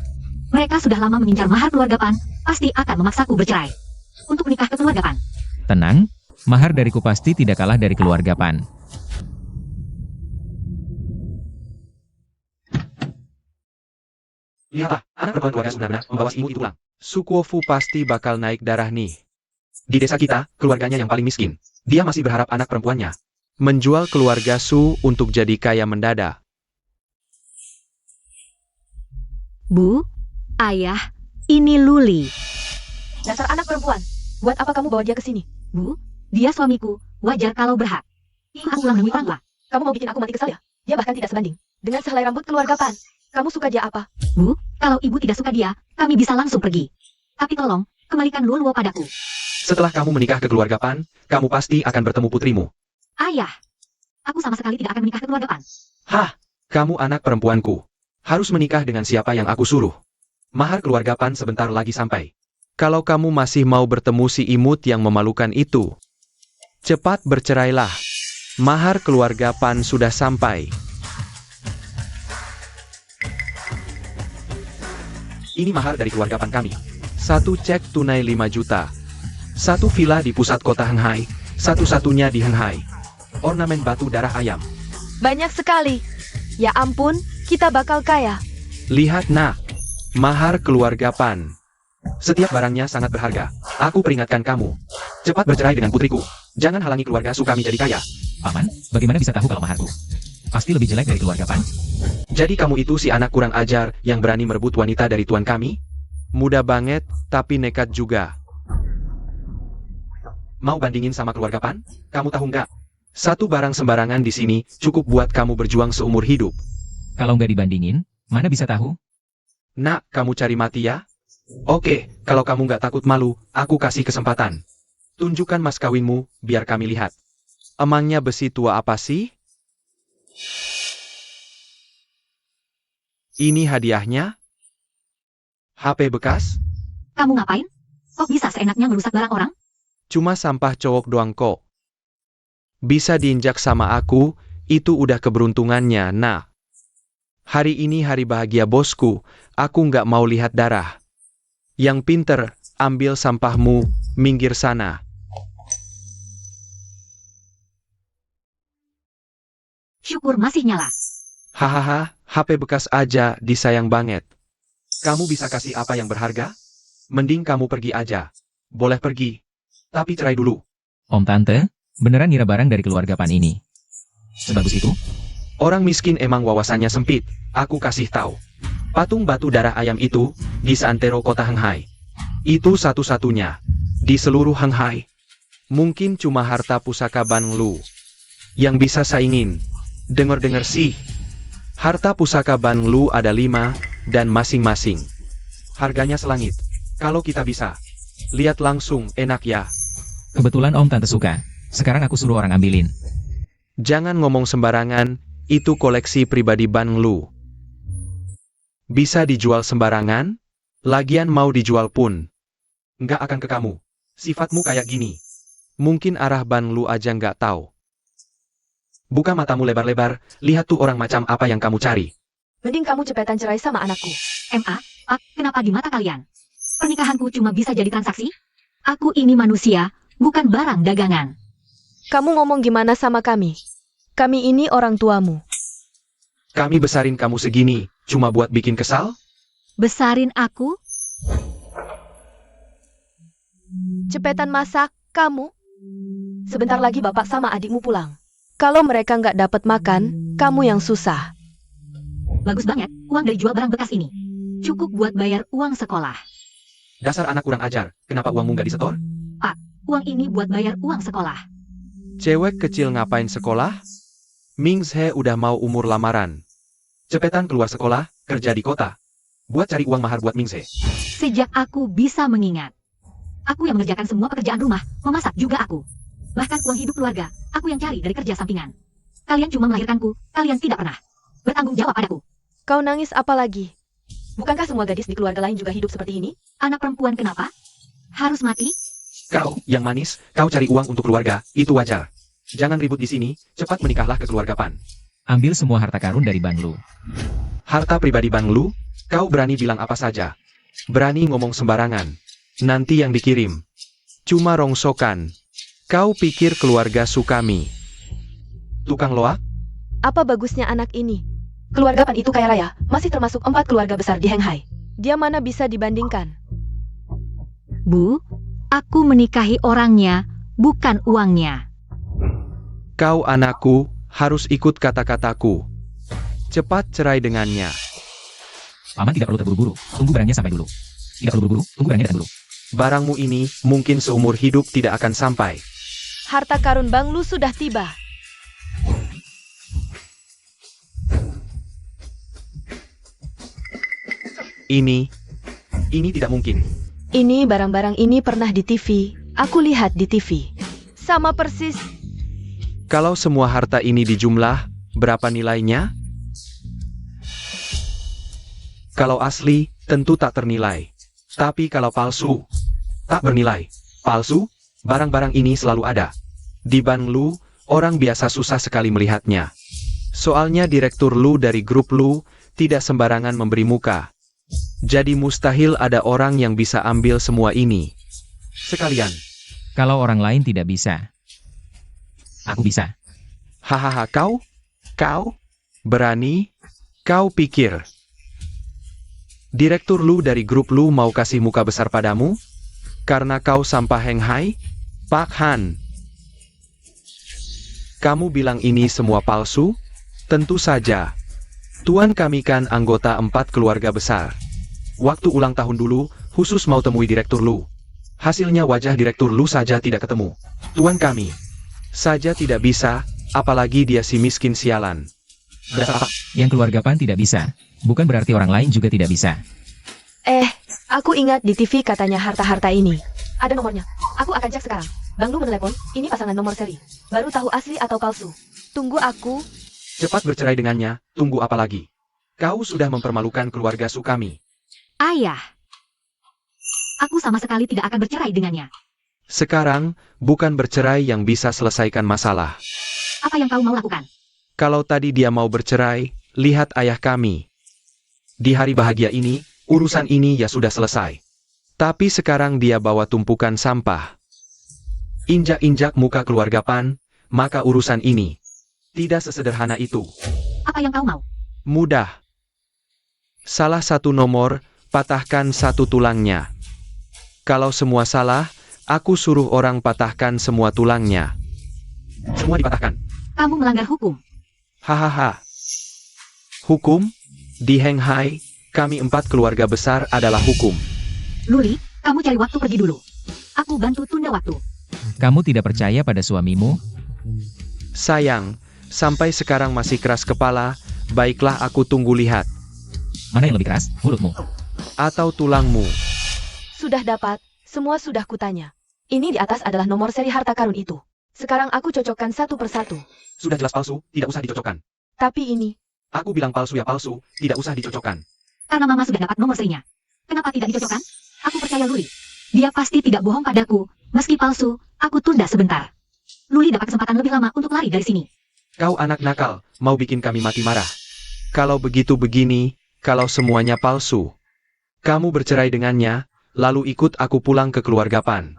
Mereka sudah lama mengincar mahar keluarga Pan, pasti akan memaksaku bercerai. untuk menikah ke keluarga Pan.
Tenang, mahar dariku pasti tidak kalah dari keluarga Pan.
Lihatlah, anak perempuan keluarga sebenarnya membawa si Imu itu pulang. Sukuofu pasti bakal naik darah nih. Di desa kita, keluarganya yang paling miskin. Dia masih berharap anak perempuannya menjual keluarga Su untuk jadi kaya mendadak.
Bu, ayah, ini Luli.
Dasar anak perempuan. Buat apa kamu bawa dia ke sini?
Bu, dia suamiku. Wajar kalau berhak. Aku pulang menemui orang tua.
Kamu mau bikin aku mati kesal ya? Dia bahkan tidak sebanding dengan sehelai rambut keluarga Pan. Kamu suka dia apa?
Bu, kalau ibu tidak suka dia, kami bisa langsung pergi. Tapi tolong, kembalikan Luo padaku.
Setelah kamu menikah ke keluarga Pan, kamu pasti akan bertemu putrimu.
Ayah, aku sama sekali tidak akan menikah ke keluarga Pan.
Hah, kamu anak perempuanku. Harus menikah dengan siapa yang aku suruh. Mahar keluarga Pan sebentar lagi sampai. Kalau kamu masih mau bertemu si imut yang memalukan itu, cepat bercerailah. Mahar keluarga Pan sudah sampai. Ini mahar dari keluarga Pan kami. 1 cek tunai 5 juta. 1 villa di pusat kota Hanghai. Satu-satunya di Hanghai. Ornamen batu darah ayam.
Banyak sekali. Ya ampun, kita bakal kaya.
Lihat nak, mahar keluarga Pan. Setiap barangnya sangat berharga. Aku peringatkan kamu. Cepat bercerai dengan putriku. Jangan halangi keluarga Su kami jadi kaya.
Paman, bagaimana bisa tahu kalau maharku pasti lebih jelek dari keluarga Pan?
Jadi kamu itu si anak kurang ajar yang berani merebut wanita dari tuan kami? Mudah banget, tapi nekat juga. Mau bandingin sama keluarga Pan? Kamu tahu nggak? Satu barang sembarangan di sini cukup buat kamu berjuang seumur hidup.
Kalau nggak dibandingin, mana bisa tahu?
Nak, kamu cari mati ya? Oke, kalau kamu nggak takut malu, aku kasih kesempatan. Tunjukkan mas kawinmu, biar kami lihat. Emangnya besi tua apa sih? Ini hadiahnya? HP bekas?
Kamu ngapain? Kok bisa seenaknya merusak barang orang?
Cuma sampah cowok doang kok. Bisa diinjak sama aku, itu udah keberuntungannya, nah. Hari ini hari bahagia bosku, aku nggak mau lihat darah. Yang pinter, ambil sampahmu, minggir sana.
Syukur masih nyala.
Hahaha, HP bekas aja disayang banget. Kamu bisa kasih apa yang berharga? Mending kamu pergi aja. Boleh pergi. Tapi cerai dulu.
Om Tante, beneran ngira barang dari keluarga Pan ini sebagus itu?
Orang miskin emang wawasannya sempit. Aku kasih tahu. Patung batu darah ayam itu, di seantero kota Hanghai. Itu satu-satunya. Di seluruh Hanghai. Mungkin cuma harta pusaka Ban Lu yang bisa saingin. Dengar-dengar sih. Harta pusaka Ban Lu ada 5, dan masing-masing harganya selangit. Kalau kita bisa lihat langsung, enak ya.
Kebetulan Om Tante suka. Sekarang aku suruh orang ambilin.
Jangan ngomong sembarangan, itu koleksi pribadi Ban Lu. Bisa dijual sembarangan? Lagian mau dijual pun nggak akan ke kamu. Sifatmu kayak gini. Mungkin arah Ban Lu aja nggak tahu. Buka matamu lebar-lebar, lihat tuh orang macam apa yang kamu cari.
Mending kamu cepetan cerai sama anakku.
MA, Pak, kenapa di mata kalian? Pernikahanku cuma bisa jadi transaksi? Aku ini manusia, bukan barang dagangan.
Kamu ngomong gimana sama kami? Kami ini orang tuamu.
Kami besarin kamu segini, cuma buat bikin kesal?
Besarin aku?
Cepetan masak, kamu. Sebentar lagi bapak sama adikmu pulang. Kalau mereka nggak dapat makan, kamu yang susah.
Bagus banget, uang dari jual barang bekas ini. Cukup buat bayar uang sekolah.
Dasar anak kurang ajar, kenapa uangmu nggak disetor?
Pak, uang ini buat bayar uang sekolah.
Cewek kecil ngapain sekolah? Mingse udah mau umur lamaran. Cepetan keluar sekolah, kerja di kota. Buat cari uang mahar buat Mingse.
Sejak aku bisa mengingat. Aku yang mengerjakan semua pekerjaan rumah, memasak juga aku. Bahkan uang hidup keluarga, aku yang cari dari kerja sampingan. Kalian cuma melahirkanku, kalian tidak pernah bertanggung jawab padaku.
Kau nangis apa lagi? Bukankah semua gadis di keluarga lain juga hidup seperti ini?
Anak perempuan kenapa? Harus mati?
Kau, yang manis, kau cari uang untuk keluarga, itu wajar. Jangan ribut di sini, cepat menikahlah ke keluarga Pan.
Ambil semua harta karun dari Ban Lu.
Harta pribadi Ban Lu? Kau berani bilang apa saja. Berani ngomong sembarangan. Nanti yang dikirim Cuma rongsokan. Kau pikir keluarga Sukami tukang loak?
Apa bagusnya anak ini? Keluarga Pan itu kaya raya, masih termasuk 4 keluarga besar di Henghai. Dia mana bisa dibandingkan?
Bu, aku menikahi orangnya, bukan uangnya.
Kau anakku, harus ikut kata-kataku. Cepat cerai dengannya.
Paman tidak perlu terburu-buru, tunggu barangnya sampai dulu. Tidak perlu buru-buru, tunggu barangnya datang dulu.
Barangmu ini mungkin seumur hidup tidak akan sampai.
Harta karun Bang Lu sudah tiba.
Ini tidak mungkin.
Ini barang-barang ini pernah di TV. Aku lihat di TV. Sama persis.
Kalau semua harta ini dijumlah, berapa nilainya? Kalau asli, tentu tak ternilai. Tapi kalau palsu, tak bernilai. Palsu, barang-barang ini selalu ada. Di Ban Lu, orang biasa susah sekali melihatnya. Soalnya direktur Lu dari grup Lu, tidak sembarangan memberi muka. Jadi mustahil ada orang yang bisa ambil semua ini sekalian.
Kalau orang lain tidak bisa, aku bisa.
Hahaha, kau berani? Kau pikir direktur Lu dari grup Lu mau kasih muka besar padamu? Karena kau sampah Henghai? Pak Han, kamu bilang ini semua palsu? Tentu saja. Tuan kami kan anggota 4 keluarga besar. Waktu ulang tahun dulu, khusus mau temui direktur Lu. Hasilnya wajah direktur Lu saja tidak ketemu. Tuan kami saja tidak bisa, apalagi dia si miskin sialan.
Berdasar apa? Yang keluarga Pan tidak bisa, bukan berarti orang lain juga tidak bisa.
Aku ingat di TV katanya harta-harta ini. Ada nomornya. Aku akan cek sekarang. Bang Lu menelepon, ini pasangan nomor seri. Baru tahu asli atau palsu. Tunggu aku.
Cepat bercerai dengannya, tunggu apa lagi? Kau sudah mempermalukan keluarga Sukami.
Ayah, aku sama sekali tidak akan bercerai dengannya.
Sekarang, bukan bercerai yang bisa selesaikan masalah.
Apa yang kau mau lakukan?
Kalau tadi dia mau bercerai, lihat ayah kami. Di hari bahagia ini, urusan ini ya sudah selesai. Tapi sekarang dia bawa tumpukan sampah. Injak-injak muka keluarga Pan, maka urusan ini tidak sesederhana itu.
Apa yang kau mau?
Mudah. Salah satu nomor, patahkan 1 tulangnya. Kalau semua salah, aku suruh orang patahkan semua tulangnya. Semua dipatahkan.
Kamu melanggar hukum.
Hahaha. Hukum? Di Henghai, kami 4 keluarga besar adalah hukum.
Luli, kamu cari waktu pergi dulu. Aku bantu tunda waktu.
Kamu tidak percaya pada suamimu?
Sayang, sampai sekarang masih keras kepala, baiklah aku tunggu lihat.
Mana yang lebih keras, mulutmu?
Atau tulangmu.
Sudah dapat. Semua sudah kutanya. Ini di atas adalah nomor seri harta karun itu. Sekarang aku cocokkan satu persatu.
Sudah jelas palsu, tidak usah dicocokkan.
Tapi ini,
Aku bilang palsu ya palsu, tidak usah dicocokkan.
Karena Mama sudah dapat nomor serinya. Kenapa tidak dicocokkan? Aku percaya Luli. Dia pasti tidak bohong padaku. Meski palsu, aku tunda sebentar. Luli dapat kesempatan lebih lama untuk lari dari sini.
Kau anak nakal, mau bikin kami mati marah. Kalau begitu begini, kalau semuanya palsu, kamu bercerai dengannya, lalu ikut aku pulang ke keluarga Pan.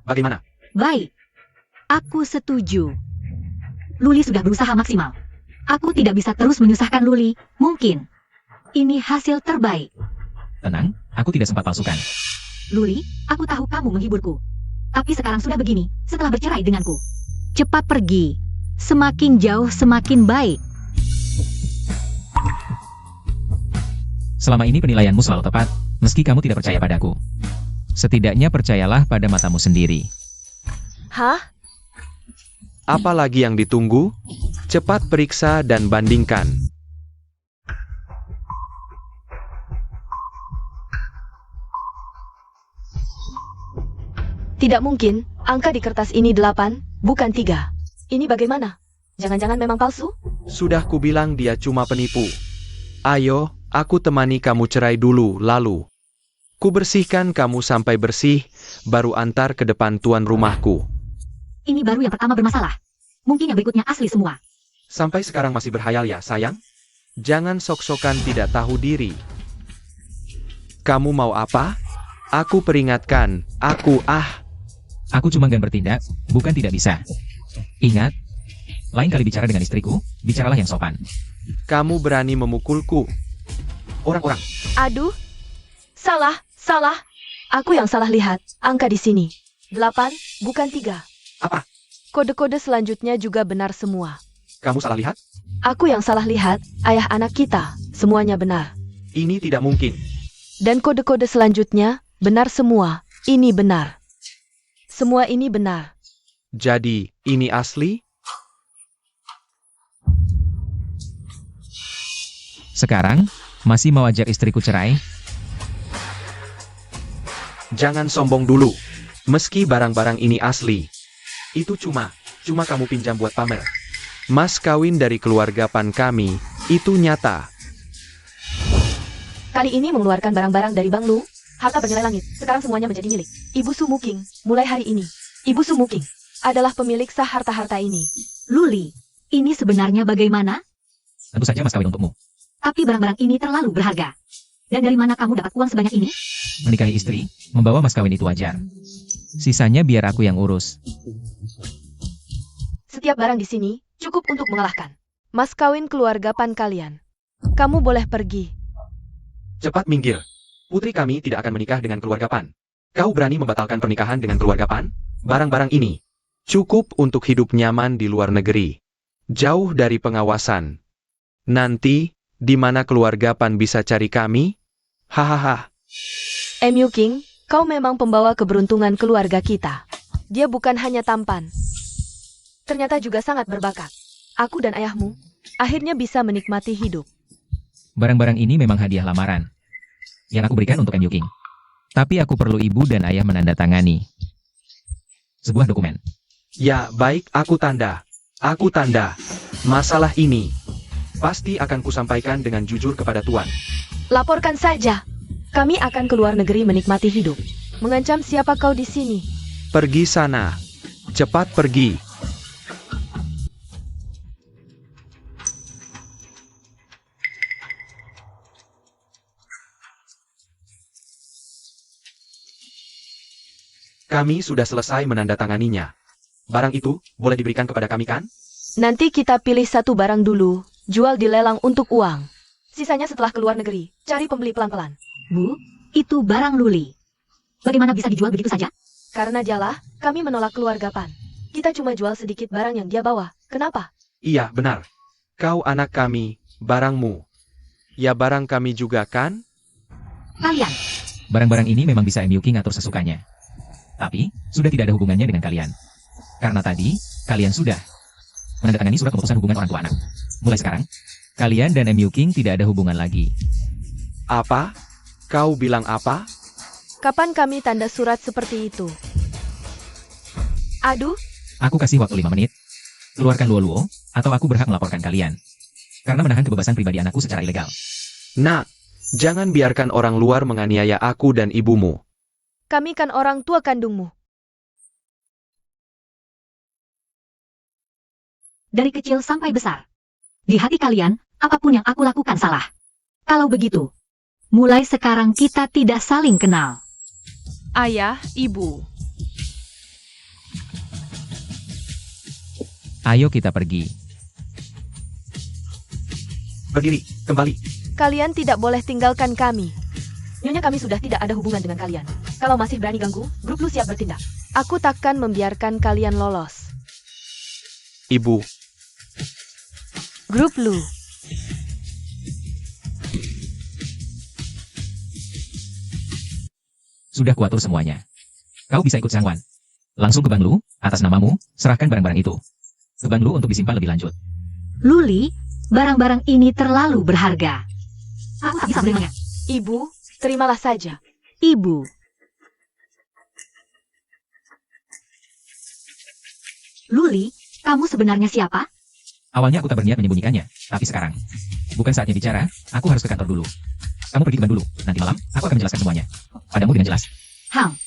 Bagaimana?
Baik. Aku setuju. Luli sudah berusaha maksimal. Aku tidak bisa terus menyusahkan Luli. Mungkin ini hasil terbaik.
Tenang, aku tidak sempat palsukan.
Luli, aku tahu kamu menghiburku. Tapi sekarang sudah begini, setelah bercerai denganku. Cepat pergi. Semakin jauh semakin baik.
Selama ini penilaianmu selalu tepat, meski kamu tidak percaya padaku. Setidaknya percayalah pada matamu sendiri.
hah?
Apa lagi yang ditunggu? Cepat periksa dan bandingkan.
Tidak mungkin, angka di kertas ini 8, bukan 3. Ini bagaimana? Jangan-jangan memang palsu?
Sudah kubilang dia cuma penipu. Ayo, aku temani kamu cerai dulu, lalu kubersihkan kamu sampai bersih, baru antar ke depan tuan rumahku.
Ini baru yang pertama bermasalah. Mungkin yang berikutnya asli semua.
Sampai sekarang masih berhayal ya, sayang? Jangan sok-sokan tidak tahu diri. Kamu mau apa? Aku peringatkan,
Aku cuma gan bertindak, bukan tidak bisa. Ingat, lain kali bicara dengan istriku, bicaralah yang sopan.
Kamu berani memukulku. Orang-orang,
Aduh, salah. Aku yang salah lihat, angka di sini. 8, bukan 3.
Apa?
Kode-kode selanjutnya juga benar semua.
Kamu salah lihat?
Aku yang salah lihat, ayah anak kita, semuanya benar.
Ini tidak mungkin.
Dan kode-kode selanjutnya, benar semua, ini benar. Semua ini benar.
Jadi, ini asli?
Sekarang, masih mau ajak istriku cerai?
Jangan sombong dulu. Meski barang-barang ini asli, itu cuma kamu pinjam buat pamer. Mas kawin dari keluarga Pan kami, itu nyata.
Kali ini mengeluarkan barang-barang dari Bang Lu, harta bernilai langit, sekarang semuanya menjadi milik Ibu Sumuking. Mulai hari ini, Ibu Sumuking adalah pemilik sah harta-harta ini.
Luli, ini sebenarnya bagaimana?
Tentu saja mas kawin untukmu.
Tapi barang-barang ini terlalu berharga. Dan dari mana kamu dapat uang sebanyak ini?
Menikahi istri, membawa mas kawin itu wajar. Sisanya biar aku yang urus.
Setiap barang di sini cukup untuk mengalahkan mas kawin keluarga Pan kalian. Kamu boleh pergi.
Cepat minggir. Putri kami tidak akan menikah dengan keluarga Pan. Kau berani membatalkan pernikahan dengan keluarga Pan? Barang-barang ini cukup untuk hidup nyaman di luar negeri. Jauh dari pengawasan. Nanti, di mana keluarga Pan bisa cari kami? Hahaha.
MU King, kau memang pembawa keberuntungan keluarga kita. Dia bukan hanya tampan, ternyata juga sangat berbakat. Aku dan ayahmu akhirnya bisa menikmati hidup.
Barang-barang ini memang hadiah lamaran yang aku berikan untuk MU King. Tapi aku perlu ibu dan ayah menandatangani sebuah dokumen.
Ya, baik, aku tanda. Masalah ini pasti akan kusampaikan dengan jujur kepada Tuan.
Laporkan saja. Kami akan keluar negeri menikmati hidup. Mengancam siapa kau di sini?
Pergi sana. Cepat pergi. Kami sudah selesai menandatanganinya. Barang itu boleh diberikan kepada kami kan?
Nanti kita pilih satu barang dulu, jual di lelang untuk uang. Sisanya setelah keluar negeri, cari pembeli pelan-pelan.
Bu, itu barang Luli. Bagaimana bisa dijual begitu saja?
Karena jalah, kami menolak keluarga Pan. Kita cuma jual sedikit barang yang dia bawa. Kenapa?
Iya, benar. Kau anak kami, barangmu. Ya barang kami juga kan?
Kalian,
Barang-barang ini memang bisa MU King atur sesukanya. Tapi, sudah tidak ada hubungannya dengan kalian. Karena tadi, kalian sudah menandatangani surat pemutusan hubungan orang tua anak. Mulai sekarang, kalian dan MU King tidak ada hubungan lagi.
Apa? Kau bilang apa?
Kapan kami tanda surat seperti itu? Aduh,
Aku kasih waktu 5 menit. Keluarkan Luo-Luo, atau aku berhak melaporkan kalian. Karena menahan kebebasan pribadi anakku secara ilegal.
Nak, jangan biarkan orang luar menganiaya aku dan ibumu.
kami kan orang tua kandungmu.
dari kecil sampai besar. Di hati kalian, apapun yang aku lakukan salah. Kalau begitu, mulai sekarang kita tidak saling kenal.
Ayah, ibu.
Ayo kita pergi.
Berdiri, kembali.
Kalian tidak boleh tinggalkan kami. Nyonya kami sudah tidak ada hubungan dengan kalian. Kalau masih berani ganggu, grup Lu siap bertindak. Aku takkan membiarkan kalian lolos.
Ibu,
Grup Lu.
Sudah kuatur semuanya. Kau bisa ikut Zhang Wan. Langsung ke Bang Lu, atas namamu, serahkan barang-barang itu ke Bang Lu untuk disimpan lebih lanjut.
Luli, barang-barang ini terlalu berharga. Aku tak bisa menerimanya.
Ibu, terimalah saja.
Ibu. Luli, kamu sebenarnya siapa?
Awalnya aku tak berniat menyembunyikannya, tapi sekarang, bukan saatnya bicara, aku harus ke kantor dulu. Kamu pergi ke Ban dulu, nanti malam, aku akan menjelaskan semuanya. Padamu dengan jelas.
Ham,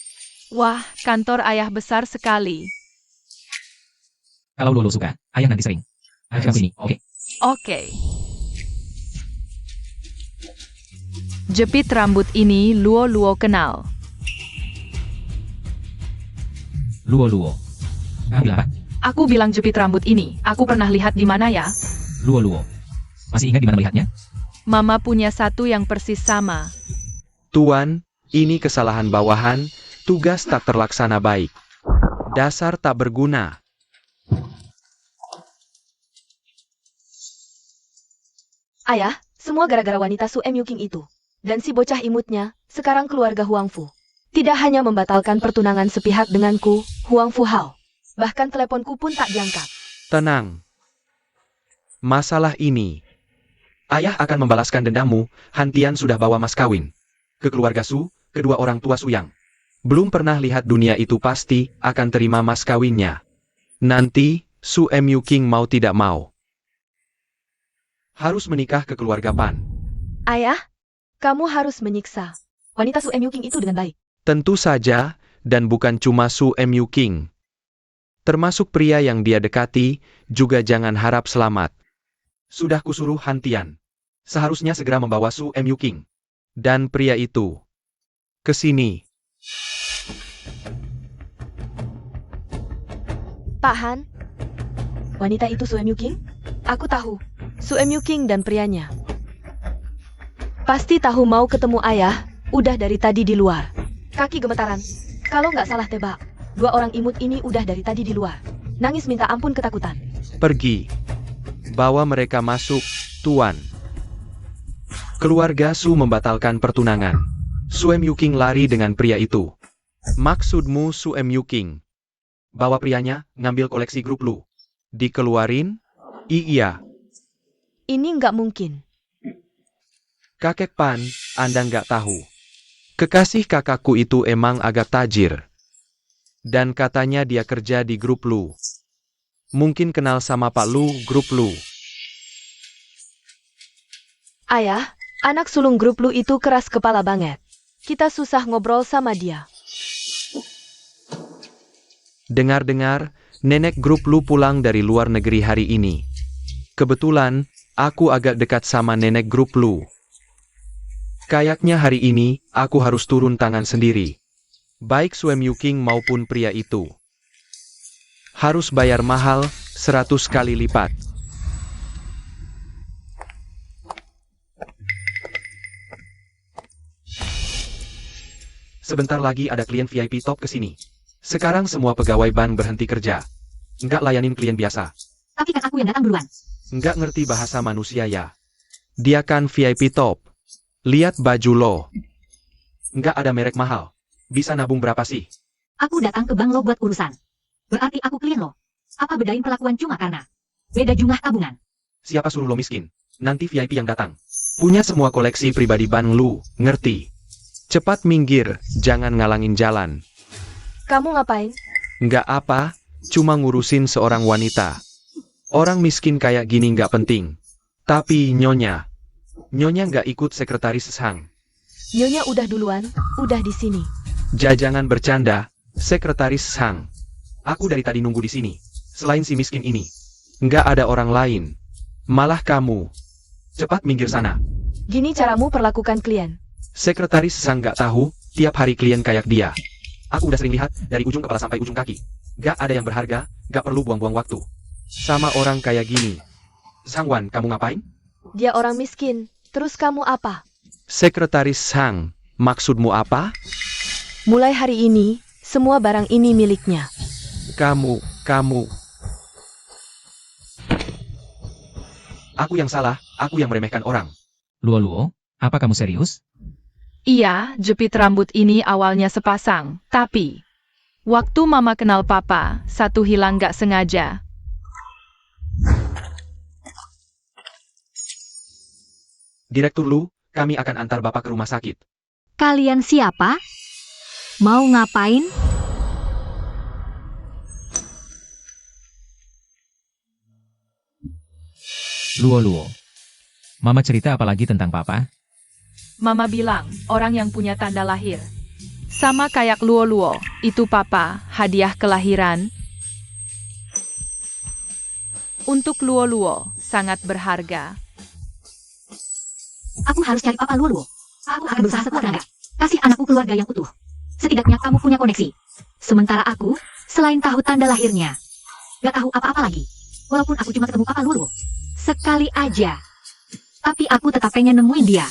Wah, kantor ayah besar sekali.
Kalau Lolo suka, ayah nanti sering. Ajak kamu ini, oke?
Oke. Jepit rambut ini Luo-Luo kenal.
Luo. Ambil apa?
Aku bilang jepit rambut ini, aku pernah lihat di mana ya?
Luo. Masih ingat di mana melihatnya?
Mama punya satu yang persis sama.
Tuan, ini kesalahan bawahan, tugas tak terlaksana baik. Dasar tak berguna.
Ayah, semua gara-gara wanita Su Emyuking itu. Dan si bocah imutnya, sekarang keluarga Huang Fu. Tidak hanya membatalkan pertunangan sepihak denganku, Huang Fu Hao. Bahkan teleponku pun tak diangkat.
Tenang. Masalah ini. Ayah akan membalaskan dendammu, Hantian sudah bawa mas kawin. Ke keluarga Su, kedua orang tua Su yang belum pernah lihat dunia itu pasti akan terima mas kawinnya. Nanti, Su Emyuking mau tidak mau harus menikah ke keluarga Pan.
Ayah, kamu harus menyiksa wanita Su Emyuking itu dengan baik.
Tentu saja, dan bukan cuma Su Emyuking. Termasuk pria yang dia dekati, juga jangan harap selamat. Sudah kusuruh Hantian. Seharusnya segera membawa Su Emyuking. Dan pria itu ke sini.
Pak Han, wanita itu Su Emyuking? Aku tahu, Su Emyuking dan prianya. Pasti tahu mau ketemu ayah, udah dari tadi di luar. Kaki gemetaran. Kalau nggak salah tebak, dua orang imut ini udah dari tadi di luar. Nangis minta ampun ketakutan.
Pergi. Bawa mereka masuk, Tuan. Keluarga Su membatalkan pertunangan. Su Emyuking lari dengan pria itu. Maksudmu Su Emyuking? Bawa prianya, ngambil koleksi grup Lu. Dikeluarin? Iya.
Ini nggak mungkin.
Kakek Pan, Anda nggak tahu. Kekasih kakakku itu emang agak tajir. Dan katanya dia kerja di grup Lu. Mungkin kenal sama Pak Lu, grup Lu.
Ayah, anak sulung grup Lu itu keras kepala banget. Kita susah ngobrol sama dia.
Dengar-dengar, nenek grup Lu pulang dari luar negeri hari ini. Kebetulan, aku agak dekat sama nenek grup Lu. Kayaknya hari ini, aku harus turun tangan sendiri. Baik Su Emyuking maupun pria itu. Harus bayar mahal, 100 kali lipat. Sebentar lagi ada klien VIP top ke sini. Sekarang semua pegawai bank berhenti kerja. Nggak layanin klien biasa.
Tapi kan aku yang datang duluan.
Nggak ngerti bahasa manusia ya. Dia kan VIP top. Lihat baju lo. Nggak ada merek mahal. Bisa nabung berapa sih?
Aku datang ke bank lo buat urusan. Berarti aku klien lo. Apa bedain perlakuan cuma karena beda jumlah tabungan?
Siapa suruh lo miskin? Nanti VIP yang datang. Punya semua koleksi pribadi bank lu, ngerti? Cepat minggir, jangan ngalangin jalan.
Kamu ngapain?
Nggak apa, cuma ngurusin seorang wanita. Orang miskin kayak gini nggak penting. Tapi Nyonya nggak ikut sekretaris Sang.
Nyonya udah duluan, udah di sini.
Jangan bercanda, sekretaris Sang. Aku dari tadi nunggu di sini. Selain si miskin ini, nggak ada orang lain. Malah kamu. Cepat minggir sana.
Gini caramu perlakukan klien.
Sekretaris Sang nggak tahu, tiap hari klien kayak dia. Aku udah sering lihat, dari ujung kepala sampai ujung kaki. Nggak ada yang berharga, nggak perlu buang-buang waktu. Sama orang kayak gini. Sangwan, kamu ngapain?
Dia orang miskin, terus kamu apa?
Sekretaris Sang, maksudmu apa?
Mulai hari ini, semua barang ini miliknya.
Kamu. Aku yang salah, aku yang meremehkan orang.
Luo, apa kamu serius?
Iya, jepit rambut ini awalnya sepasang, tapi waktu Mama kenal Papa, satu hilang gak sengaja.
Direktur Lu, kami akan antar Bapak ke rumah sakit.
Kalian siapa? Mau ngapain?
Luo. Mama cerita apa lagi tentang Papa?
Mama bilang, orang yang punya tanda lahir. Sama kayak Luo, itu Papa, hadiah kelahiran. Untuk Luo, sangat berharga.
Aku harus cari Papa Luo. Aku akan berusaha sekuat tenaga. Kasih anakku keluarga yang utuh. Setidaknya kamu punya koneksi. Sementara aku, Selain tahu tanda lahirnya, gak tahu apa-apa lagi. Walaupun aku cuma ketemu Papa Luo. Sekali aja. Tapi aku tetap pengen nemuin dia.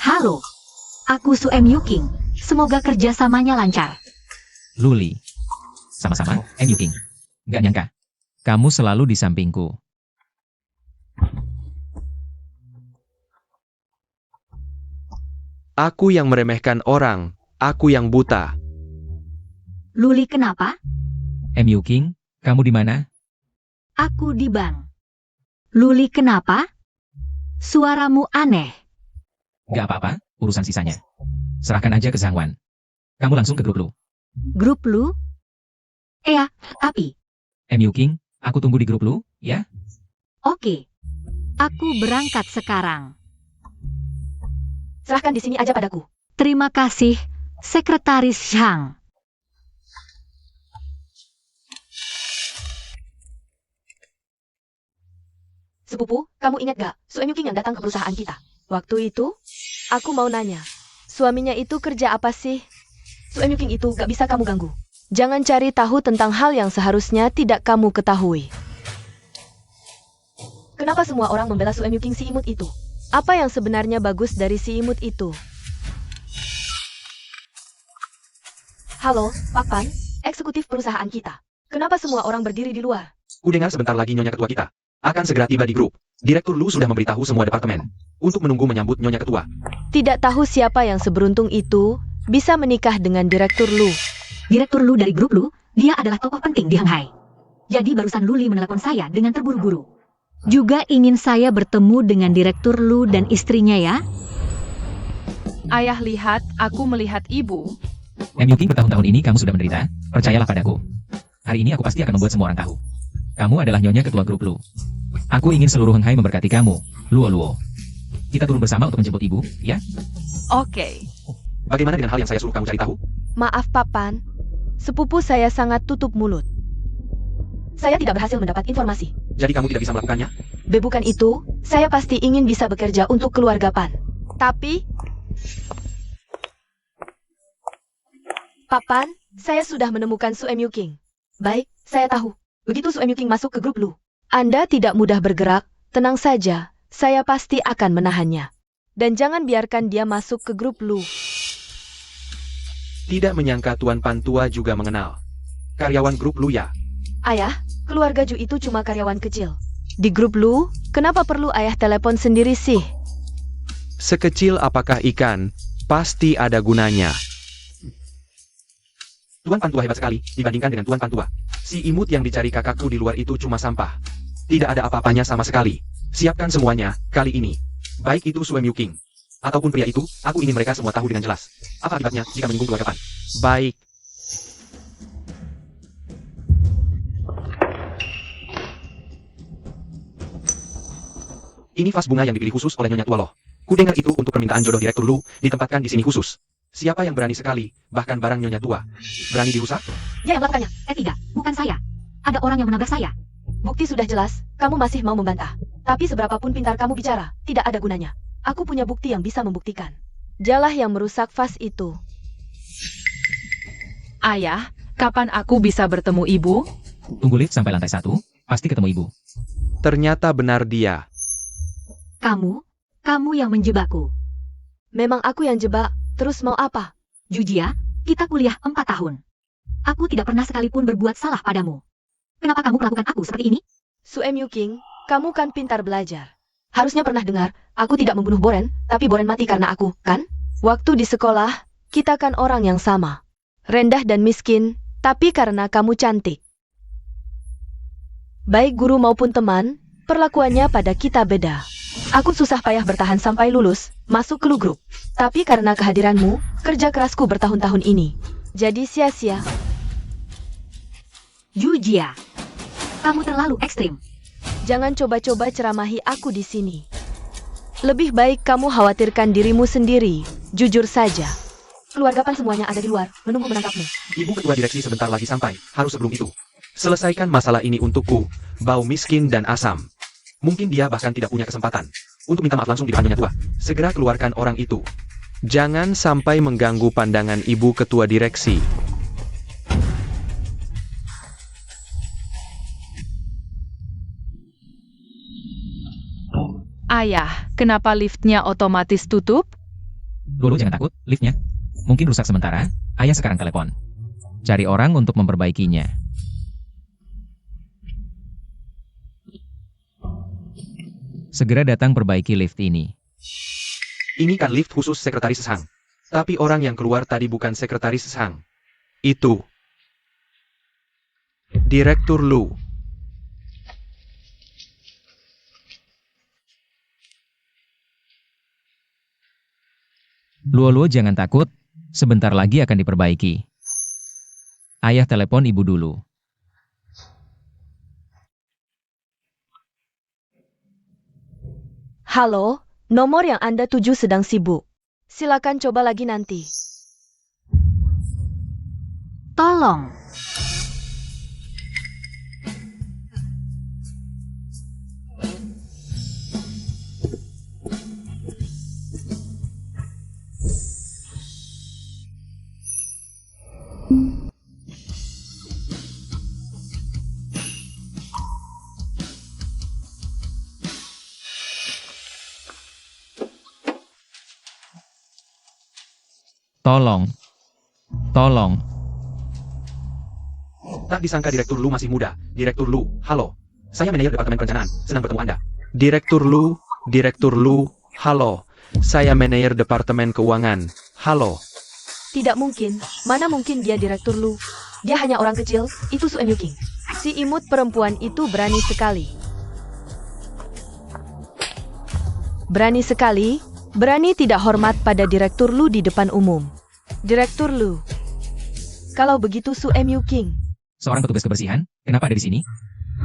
Halo, aku Su M. Yuking. Semoga kerjasamanya lancar.
Luli. Sama-sama, M. Yuking. Gak nyangka. Kamu selalu di sampingku.
Aku yang meremehkan orang, aku yang buta.
Luli kenapa?
M. Yuking, kamu di mana?
Aku di bank. Luli kenapa? Suaramu aneh.
Gak apa-apa, urusan sisanya. Serahkan aja ke Zhangwan. Kamu langsung ke grup Lu.
Grup Lu? Iya, tapi...
M. Yuking, aku tunggu di grup Lu, ya?
Oke. Aku berangkat sekarang.
Serahkan di sini aja padaku.
Terima kasih, Sekretaris Zhang.
Sepupu, kamu ingat gak, Su M. Yuking yang datang ke perusahaan kita? Waktu itu, aku mau nanya, suaminya itu kerja apa sih? Su M. Yuking itu gak bisa kamu ganggu. Jangan cari tahu tentang hal yang seharusnya tidak kamu ketahui. Kenapa semua orang membela Su M. Yuking si imut itu? Apa yang sebenarnya bagus dari si imut itu? Halo, Pak Pan, eksekutif perusahaan kita. Kenapa semua orang berdiri di luar?
Kudengar sebentar lagi Nyonya Ketua kita akan segera tiba di grup. Direktur Lu sudah memberitahu semua departemen untuk menunggu menyambut Nyonya Ketua.
Tidak tahu siapa yang seberuntung itu bisa menikah dengan Direktur Lu.
Direktur Lu dari grup Lu, dia adalah tokoh penting di Hanghai. Jadi barusan Luli menelepon saya dengan terburu-buru. Juga ingin saya bertemu dengan Direktur Lu dan istrinya ya.
Ayah lihat, aku melihat ibu.
M. Yuking, bertahun-tahun ini kamu sudah menderita, percayalah padaku. Hari ini aku pasti akan membuat semua orang tahu. Kamu adalah Nyonya Ketua grup Lu. Aku ingin seluruh Hanghai memberkati kamu, Luo. Kita turun bersama untuk menjemput ibu, ya?
Oke.
Bagaimana dengan hal yang saya suruh kamu cari tahu?
Maaf Papan, sepupu saya sangat tutup mulut. Saya tidak berhasil mendapat informasi.
Jadi kamu tidak bisa melakukannya?
Bukan itu, saya pasti ingin bisa bekerja untuk keluarga Pan. Tapi... Papan, saya sudah menemukan Su M. Yuking. Baik, saya tahu. Begitu Su M. Yuking masuk ke grup Lu, Anda tidak mudah bergerak, tenang saja, saya pasti akan menahannya. Dan jangan biarkan dia masuk ke grup Lu.
Tidak menyangka Tuan Pantua juga mengenal karyawan grup Lu ya?
Ayah, keluarga Ju itu cuma karyawan kecil. Di grup Lu, kenapa perlu ayah telepon sendiri sih?
Sekecil apakah ikan, pasti ada gunanya. Tuan Pantua hebat sekali dibandingkan dengan Tuan Pantua. Si imut yang dicari kakakku di luar itu cuma sampah. Tidak ada apa-apanya sama sekali. Siapkan semuanya, kali ini. Baik itu Su M. Yuking ataupun pria itu, aku ingin mereka semua tahu dengan jelas. Apa akibatnya jika menyinggung keluarga Pan? Baik. Ini vas bunga yang dipilih khusus oleh Nyonya Tua Loh. Kudengar itu untuk permintaan jodoh Direktur Lu, ditempatkan di sini khusus. Siapa yang berani sekali, bahkan barang Nyonya Tua, berani dirusak?
Dia yang melakukannya. Tidak, bukan saya. Ada orang yang menabrak saya.
Bukti sudah jelas, kamu masih mau membantah. Tapi seberapapun pintar kamu bicara, tidak ada gunanya. Aku punya bukti yang bisa membuktikan. Dialah yang merusak vas itu.
Ayah, kapan aku bisa bertemu ibu?
Tunggu lift sampai lantai 1, pasti ketemu ibu.
Ternyata benar dia.
Kamu yang menjebakku.
Memang aku yang jebak, terus mau apa?
Jujia, kita kuliah 4 tahun. Aku tidak pernah sekalipun berbuat salah padamu. Kenapa kamu melakukan aku seperti ini?
Su M. Yuking, kamu kan pintar belajar. Harusnya pernah dengar, aku tidak membunuh Boren, tapi Boren mati karena aku, kan? Waktu di sekolah, kita kan orang yang sama. Rendah dan miskin, tapi karena kamu cantik. Baik guru maupun teman, perlakuannya pada kita beda. Aku susah payah bertahan sampai lulus, masuk ke Lu Group. Tapi karena kehadiranmu, kerja kerasku bertahun-tahun ini jadi sia-sia.
Jujia, kamu terlalu ekstrim.
Jangan coba-coba ceramahi aku di sini. Lebih baik kamu khawatirkan dirimu sendiri, jujur saja. Keluarga Pan semuanya ada di luar, menunggu menangkapmu.
Ibu ketua direksi sebentar lagi sampai, harus sebelum itu. Selesaikan masalah ini untukku, bau miskin dan asam. Mungkin dia bahkan tidak punya kesempatan untuk minta maaf langsung di depan Nyonya Tua. Segera keluarkan orang itu. Jangan sampai mengganggu pandangan ibu ketua direksi.
Ayah, kenapa liftnya otomatis tutup?
Luo jangan takut, liftnya. Mungkin rusak sementara, ayah sekarang telepon. Cari orang untuk memperbaikinya. Segera datang perbaiki lift ini.
Ini kan lift khusus Sekretaris Shang. Tapi orang yang keluar tadi bukan Sekretaris Shang. Itu Direktur Lu.
Luo jangan takut, sebentar lagi akan diperbaiki. Ayah telepon ibu dulu.
Halo, nomor yang Anda tuju sedang sibuk. Silakan coba lagi nanti.
Tolong.
Tolong. Tolong.
Tak disangka Direktur Lu masih muda. Direktur Lu, halo. Saya manajer Departemen Perencanaan, senang bertemu Anda. Direktur Lu, halo. Saya manajer Departemen Keuangan, halo.
Tidak mungkin. Mana mungkin dia Direktur Lu? Dia hanya orang kecil, itu Su Emyuking. Si imut perempuan itu berani sekali. Berani sekali, berani tidak hormat pada Direktur Lu di depan umum. Direktur Lu. Kalau begitu Su Emyuking.
Seorang petugas kebersihan, kenapa ada di sini?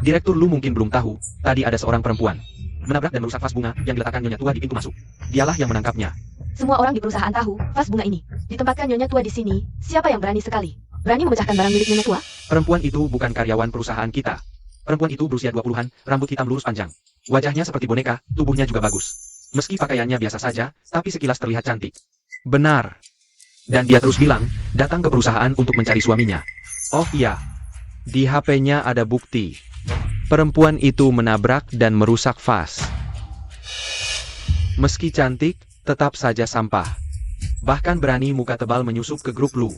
Direktur Lu mungkin belum tahu, tadi ada seorang perempuan menabrak dan merusak vas bunga yang diletakkan Nyonya Tua di pintu masuk. Dialah yang menangkapnya.
Semua orang di perusahaan tahu, vas bunga ini ditempatkan Nyonya Tua di sini. Siapa yang berani sekali? Berani memecahkan barang milik Nyonya Tua?
Perempuan itu bukan karyawan perusahaan kita. Perempuan itu berusia 20-an, rambut hitam lurus panjang. Wajahnya seperti boneka, tubuhnya juga bagus. Meski pakaiannya biasa saja, tapi sekilas terlihat cantik. Benar. Dan dia terus bilang, datang ke perusahaan untuk mencari suaminya. Oh iya, di HP-nya ada bukti. Perempuan itu menabrak dan merusak vas. Meski cantik, tetap saja sampah. Bahkan berani muka tebal menyusup ke grup Lu.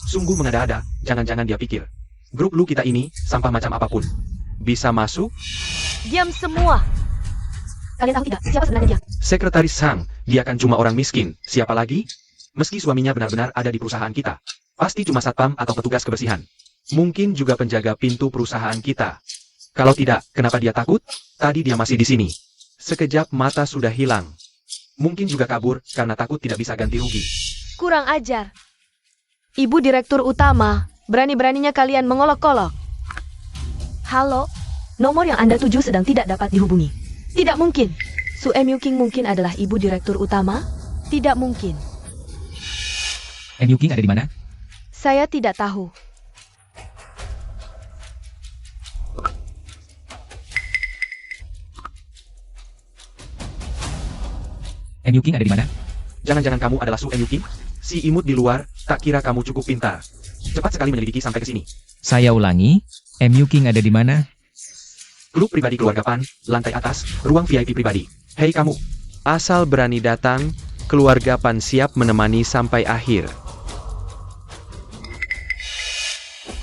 Sungguh mengada-ada, jangan-jangan dia pikir. Grup Lu kita ini, sampah macam apapun. Bisa masuk?
Diam semua. Kalian tahu tidak, siapa sebenarnya dia?
Sekretaris Shang, dia kan cuma orang miskin. Siapa lagi? Meski suaminya benar-benar ada di perusahaan kita. Pasti cuma satpam atau petugas kebersihan. Mungkin juga penjaga pintu perusahaan kita. Kalau tidak, kenapa dia takut? Tadi dia masih di sini. Sekejap mata sudah hilang. Mungkin juga kabur karena takut tidak bisa ganti rugi.
Kurang ajar. Ibu Direktur Utama, berani-beraninya kalian mengolok-olok. Halo, nomor yang Anda tuju sedang tidak dapat dihubungi. Tidak mungkin. Su Emyuking mungkin adalah Ibu Direktur Utama? Tidak mungkin.
Emyuking ada di mana?
Saya tidak tahu.
Emyuking ada di mana?
Jangan-jangan kamu adalah Su Emyuking? Si imut di luar, tak kira kamu cukup pintar. Cepat sekali menyelidiki sampai ke sini.
Saya ulangi, Emyuking ada di mana?
Grup pribadi keluarga Pan, lantai atas, ruang VIP pribadi. Hei kamu, asal berani datang, keluarga Pan siap menemani sampai akhir.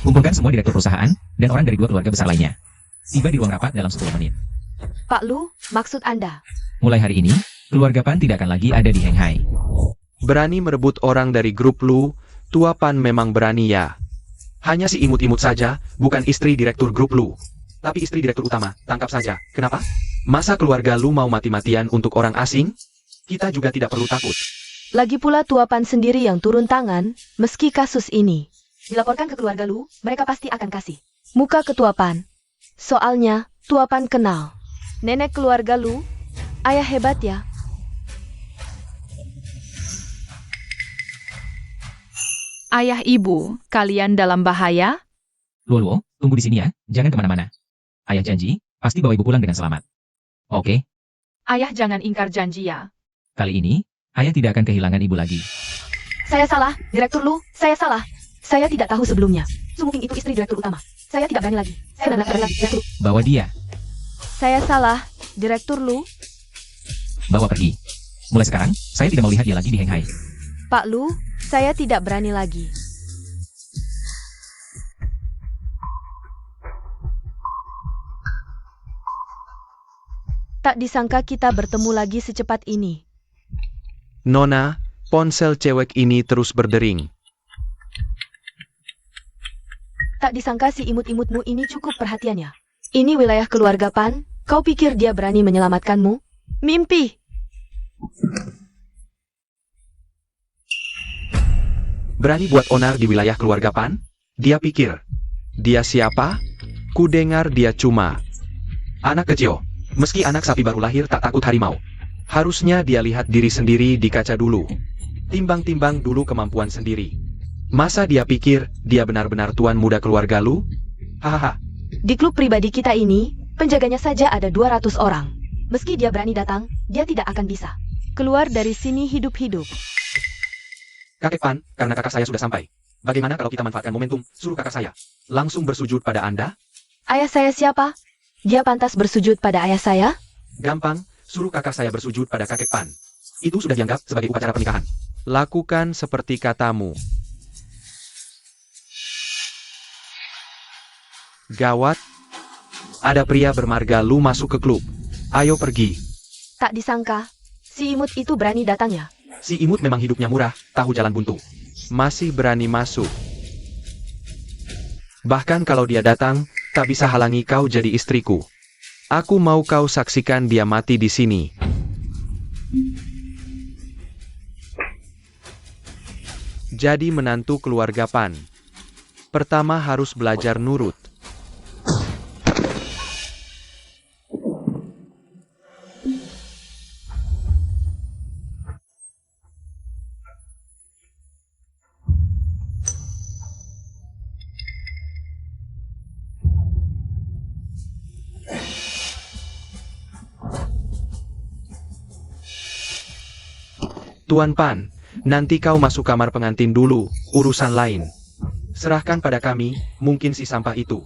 Kumpulkan semua direktur perusahaan, dan orang dari 2 keluarga besar lainnya. Tiba di ruang rapat dalam 10 menit.
Pak Lu, maksud Anda?
Mulai hari ini, keluarga Pan tidak akan lagi ada di Henghai.
Berani merebut orang dari grup Lu, tua Pan memang berani ya. Hanya si imut-imut saja, bukan istri direktur grup Lu. Tapi istri direktur utama, tangkap saja. Kenapa? Masa keluarga Lu mau mati-matian untuk orang asing? Kita juga tidak perlu takut.
Lagi pula tua Pan sendiri yang turun tangan, meski kasus ini dilaporkan ke keluarga Lu, mereka pasti akan kasih muka ke tua Pan. Soalnya, tua Pan kenal nenek keluarga Lu. Ayah hebat ya.
Ayah ibu, kalian dalam bahaya?
Luo, tunggu di sini ya, jangan kemana-mana. Ayah janji, pasti bawa ibu pulang dengan selamat. Oke,
Ayah jangan ingkar janji ya.
kali ini, ayah tidak akan kehilangan ibu lagi.
Saya salah, Direktur Lu, saya salah. Saya tidak tahu sebelumnya. Mungkin itu istri Direktur Utama. Saya tidak berani lagi. Saya benar-benar berani lagi, Direktur.
Bawa dia.
Saya salah, Direktur Lu.
bawa pergi. Mulai sekarang, saya tidak mau lihat dia lagi di Heng Hai.
Pak Lu, saya tidak berani lagi. Tak disangka kita bertemu lagi secepat ini.
Nona, ponsel cewek ini terus berdering.
Tak disangka si imut-imutmu ini cukup perhatiannya. Ini wilayah keluarga Pan, kau pikir dia berani menyelamatkanmu? Mimpi!
Berani buat onar di wilayah keluarga Pan? Dia pikir. Dia siapa? Ku dengar dia cuma anak kecil. Meski anak sapi baru lahir tak takut harimau. Harusnya dia lihat diri sendiri di kaca dulu. Timbang-timbang dulu kemampuan sendiri. Masa dia pikir dia benar-benar tuan muda keluarga Lu? Hahaha.
Di klub pribadi kita ini, penjaganya saja ada 200 orang. Meski dia berani datang, dia tidak akan bisa keluar dari sini hidup-hidup.
Kakek Pan, karena kakak saya sudah sampai. Bagaimana kalau kita manfaatkan momentum, suruh kakak saya langsung bersujud pada Anda?
Ayah saya siapa? Dia pantas bersujud pada ayah saya?
Gampang, suruh kakak saya bersujud pada kakek Pan. Itu sudah dianggap sebagai upacara pernikahan. Lakukan seperti katamu. Gawat. Ada pria bermarga Lu masuk ke klub. Ayo pergi.
Tak disangka, si imut itu berani datangnya.
Si imut memang hidupnya murah, tahu jalan buntu. Masih berani masuk. Bahkan kalau dia datang, tak bisa halangi kau jadi istriku. Aku mau kau saksikan dia mati di sini. Jadi menantu keluarga Pan. Pertama harus belajar nurut. Tuan Pan, nanti kau masuk kamar pengantin dulu, urusan lain. Serahkan pada kami, mungkin si sampah itu.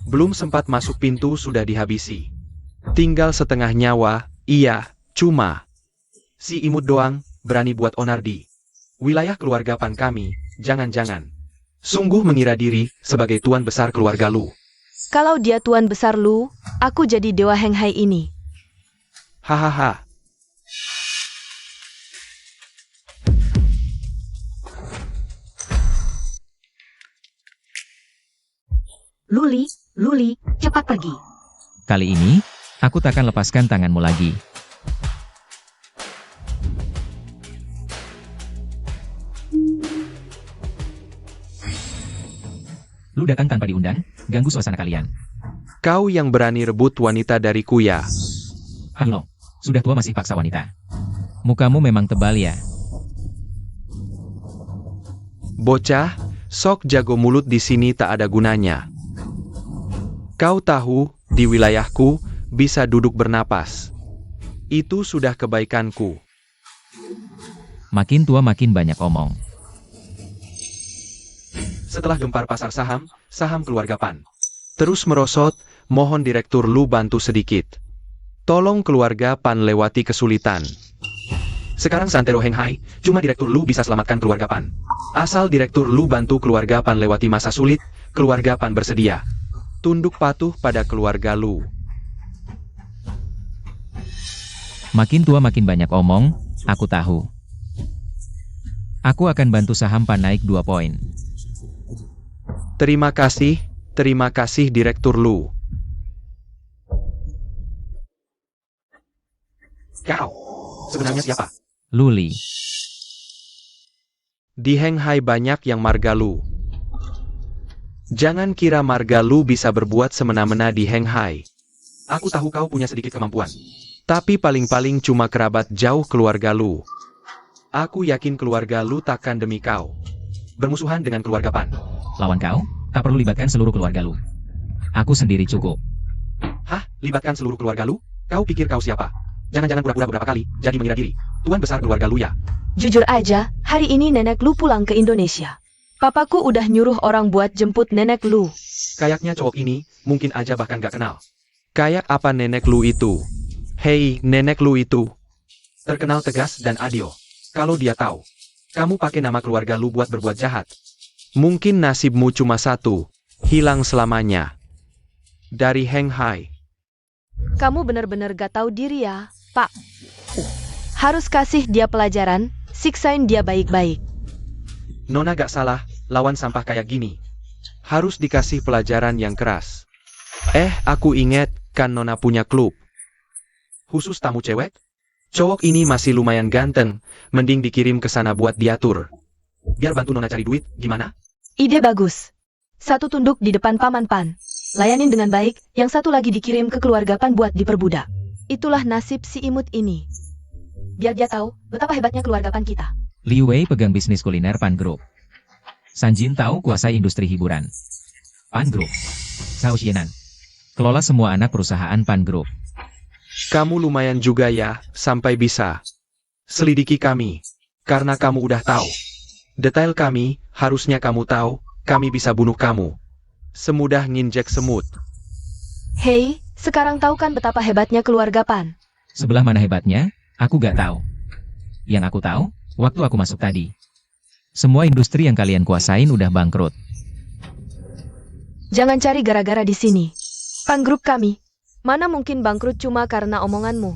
Belum sempat masuk pintu sudah dihabisi. Tinggal setengah nyawa, iya, cuma. Si imut doang, berani buat onar di wilayah keluarga Pan kami, jangan-jangan. Sungguh mengira diri sebagai tuan besar keluarga Lu.
Kalau dia tuan besar Lu, aku jadi dewa Heng Hai ini.
Hahaha.
Luli, Luli, cepat pergi.
Kali ini, aku takkan lepaskan tanganmu lagi. Lu datang tanpa diundang, ganggu suasana kalian.
Kau yang berani rebut wanita dariku ya.
Halo, sudah tua masih paksa wanita. Mukamu memang tebal ya.
Bocah, sok jago mulut di sini tak ada gunanya. Kau tahu, di wilayahku, bisa duduk bernapas. Itu sudah kebaikanku.
Makin tua makin banyak omong.
Setelah gempar pasar saham, saham keluarga Pan terus merosot, mohon Direktur Lu bantu sedikit. Tolong keluarga Pan lewati kesulitan. Sekarang santero Heng Hai, cuma Direktur Lu bisa selamatkan keluarga Pan. Asal Direktur Lu bantu keluarga Pan lewati masa sulit, keluarga Pan bersedia tunduk patuh pada keluarga Lu.
Makin tua makin banyak omong, aku tahu. Aku akan bantu saham Pan naik 2 poin.
Terima kasih Direktur Lu. Kau, sebenarnya siapa?
Luli.
Di Heng Hai banyak yang marga Lu. Jangan kira marga Lu bisa berbuat semena-mena di Heng Hai. Aku tahu kau punya sedikit kemampuan. Tapi paling-paling cuma kerabat jauh keluarga Lu. Aku yakin keluarga Lu takkan demi kau bermusuhan dengan keluarga Pan.
Lawan kau, tak perlu libatkan seluruh keluarga Lu. Aku sendiri cukup.
Hah? Libatkan seluruh keluarga Lu? Kau pikir kau siapa? Jangan-jangan pura-pura beberapa kali, jadi mengira diri tuan besar keluarga Lu ya?
Jujur aja, hari ini nenek Lu pulang ke Indonesia. Papaku udah nyuruh orang buat jemput nenek Lu.
Kayaknya cowok ini, mungkin aja bahkan gak kenal. Kayak apa nenek Lu itu? Hei, nenek Lu itu. terkenal tegas dan adil. Kalau dia tahu, kamu pakai nama keluarga Lu buat berbuat jahat, mungkin nasibmu cuma satu, hilang selamanya. Dari Heng Hai.
Kamu benar-benar gak tahu diri ya, Pak. Harus kasih dia pelajaran, siksain dia baik-baik.
Nona gak salah, lawan sampah kayak gini. Harus dikasih pelajaran yang keras. Aku inget, kan Nona punya klub. Khusus tamu cewek? Cowok ini masih lumayan ganteng, mending dikirim ke sana buat diatur. Biar bantu Nona cari duit, gimana?
Ide bagus. Satu tunduk di depan Paman Pan. Layanin dengan baik, yang satu lagi dikirim ke keluarga Pan buat diperbudak. Itulah nasib si imut ini. Biar dia tahu betapa hebatnya keluarga Pan kita.
Liu Wei pegang bisnis kuliner Pan Group. Sanjin Tao kuasai industri hiburan. Pan Group. Cao Xienan. Kelola semua anak perusahaan Pan Group.
Kamu lumayan juga ya, sampai bisa selidiki kami. Karena kamu udah tahu detail kami, harusnya kamu tahu, kami bisa bunuh kamu. Semudah nginjek semut.
Hei, sekarang tahu kan betapa hebatnya keluarga Pan?
Sebelah mana hebatnya? Aku gak tahu. Yang aku tahu, waktu aku masuk tadi, semua industri yang kalian kuasain udah bangkrut.
Jangan cari gara-gara di sini. Pan Group kami, mana mungkin bangkrut cuma karena omonganmu?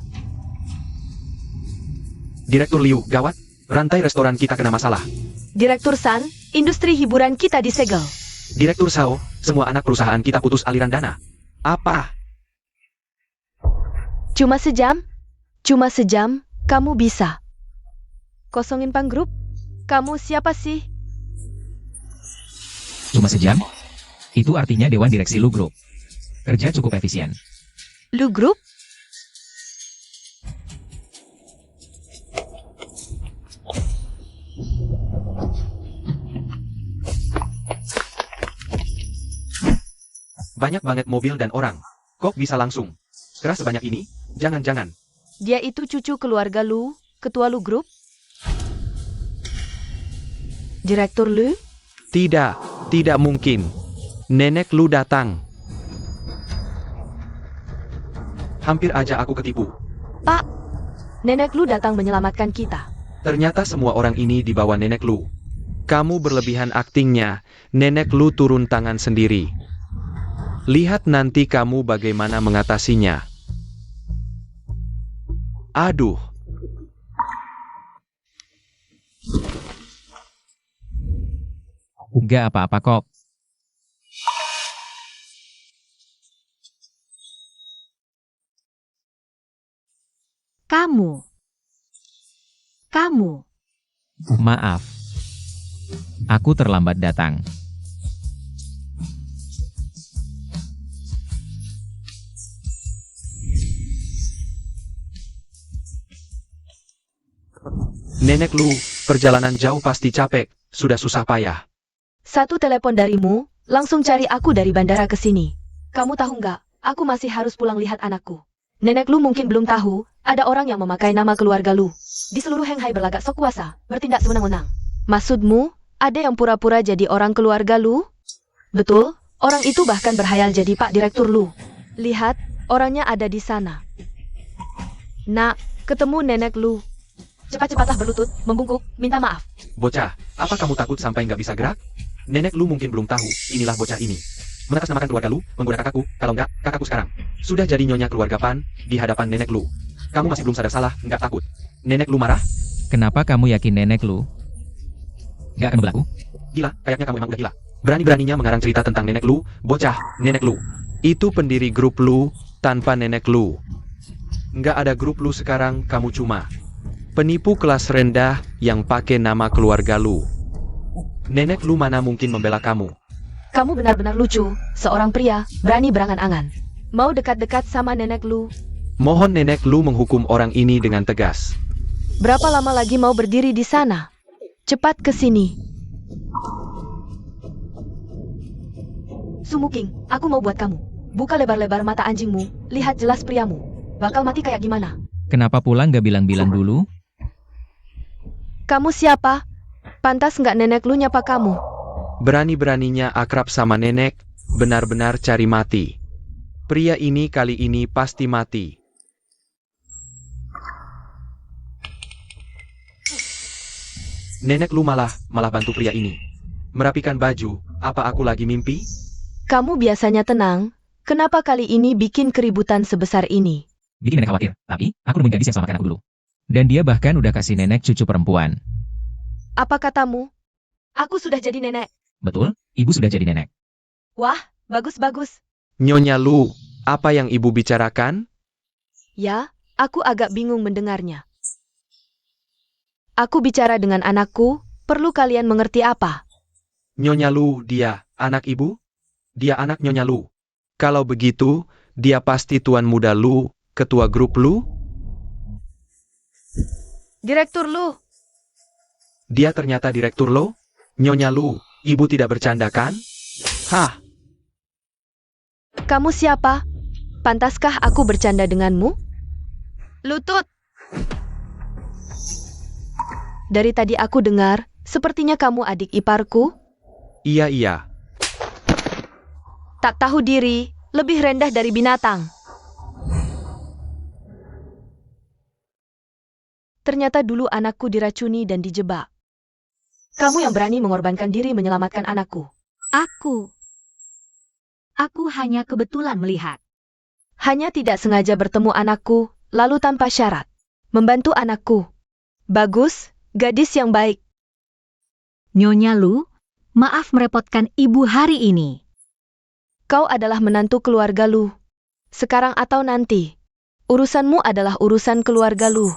Direktur Liu, gawat, rantai restoran kita kena masalah.
Direktur San, industri hiburan kita disegel.
Direktur Sao, semua anak perusahaan kita putus aliran dana. Apa?
Cuma sejam, kamu bisa kosongin Pan Group? Kamu siapa sih?
Cuma sejam? Itu artinya Dewan Direksi Lu Group. Kerja cukup efisien.
Lu Group?
Banyak banget mobil dan orang. Kok bisa langsung keras sebanyak ini? Jangan-jangan.
Dia itu cucu keluarga Lu, ketua Lu Group? Direktur Lu?
Tidak mungkin. Nenek Lu datang. Hampir aja aku ketipu.
Pak, nenek Lu datang menyelamatkan kita.
Ternyata semua orang ini di bawah nenek Lu. Kamu berlebihan aktingnya, nenek Lu turun tangan sendiri. Lihat nanti kamu bagaimana mengatasinya. Aduh.
Gak apa-apa kok.
Kamu.
Maaf. Aku terlambat datang.
Nenek Lu, perjalanan jauh pasti capek, sudah susah payah.
Satu telepon darimu, langsung cari aku dari bandara ke sini. Kamu tahu nggak, aku masih harus pulang lihat anakku. Nenek Lu mungkin belum tahu, ada orang yang memakai nama keluarga Lu. Di seluruh Heng Hai berlagak sok kuasa, bertindak sewenang-wenang. Maksudmu, ada yang pura-pura jadi orang keluarga Lu? Betul, orang itu bahkan berhayal jadi Pak Direktur Lu. Lihat, orangnya ada di sana. Nak, ketemu nenek Lu. Cepat-cepatlah berlutut, membungkuk, minta maaf.
Bocah, apa kamu takut sampai nggak bisa gerak? Nenek Lu mungkin belum tahu, inilah bocah ini. Mengatasnamakan keluarga Lu, menggunakan kakakku, kalau nggak, kakakku sekarang. Sudah jadi nyonya keluarga Pan, di hadapan nenek Lu. Kamu masih belum sadar salah, nggak takut. Nenek Lu marah?
Kenapa kamu yakin nenek Lu gak akan berlaku?
Gila, kayaknya kamu emang udah gila. Berani-beraninya mengarang cerita tentang nenek Lu, bocah, nenek Lu. Itu pendiri grup Lu, tanpa nenek Lu. Nggak ada grup Lu sekarang, kamu cuma penipu kelas rendah yang pakai nama keluarga Lu. Nenek Lu mana mungkin membela kamu?
Kamu benar-benar lucu, seorang pria, berani berangan-angan. Mau dekat-dekat sama nenek Lu?
Mohon nenek Lu menghukum orang ini dengan tegas.
Berapa lama lagi mau berdiri di sana? Cepat ke sini. Sumuking, aku mau buat kamu. Buka lebar-lebar mata anjingmu, lihat jelas priamu. Bakal mati kayak gimana?
Kenapa pulang gak bilang-bilang dulu?
Kamu siapa? Pantas nggak nenek Lu nyapa kamu?
Berani-beraninya akrab sama nenek, benar-benar cari mati. Pria ini kali ini pasti mati. Nenek Lu malah bantu pria ini. Merapikan baju, apa aku lagi mimpi?
Kamu biasanya tenang, kenapa kali ini bikin keributan sebesar ini?
Bikin nenek khawatir, tapi aku nemuin gadis yang selamatkan aku dulu. Dan dia bahkan udah kasih nenek cucu perempuan.
Apa katamu? Aku sudah jadi nenek.
Betul, ibu sudah jadi nenek.
Wah, bagus-bagus.
Nyonya Lu, apa yang ibu bicarakan?
Ya, aku agak bingung mendengarnya. Aku bicara dengan anakku, perlu kalian mengerti apa?
Nyonya Lu, dia anak ibu? Dia anak Nyonya Lu. Kalau begitu, dia pasti Tuan Muda Lu, ketua grup Lu?
Direktur Lu,
Dia ternyata direktur Lo? Nyonya Lu, ibu tidak bercanda kan? Hah,
kamu siapa? Pantaskah aku bercanda denganmu? Lutut! Dari tadi aku dengar, sepertinya kamu adik iparku.
iya.
Tak tahu diri, lebih rendah dari binatang. Ternyata dulu anakku diracuni dan dijebak. Kamu yang berani mengorbankan diri menyelamatkan anakku.
Aku hanya kebetulan melihat.
Hanya tidak sengaja bertemu anakku, lalu tanpa syarat. Membantu anakku. Bagus, gadis yang baik.
Nyonya Lu, maaf merepotkan ibu hari ini.
Kau adalah menantu keluarga Lu. Sekarang atau nanti. Urusanmu adalah urusan keluarga Lu.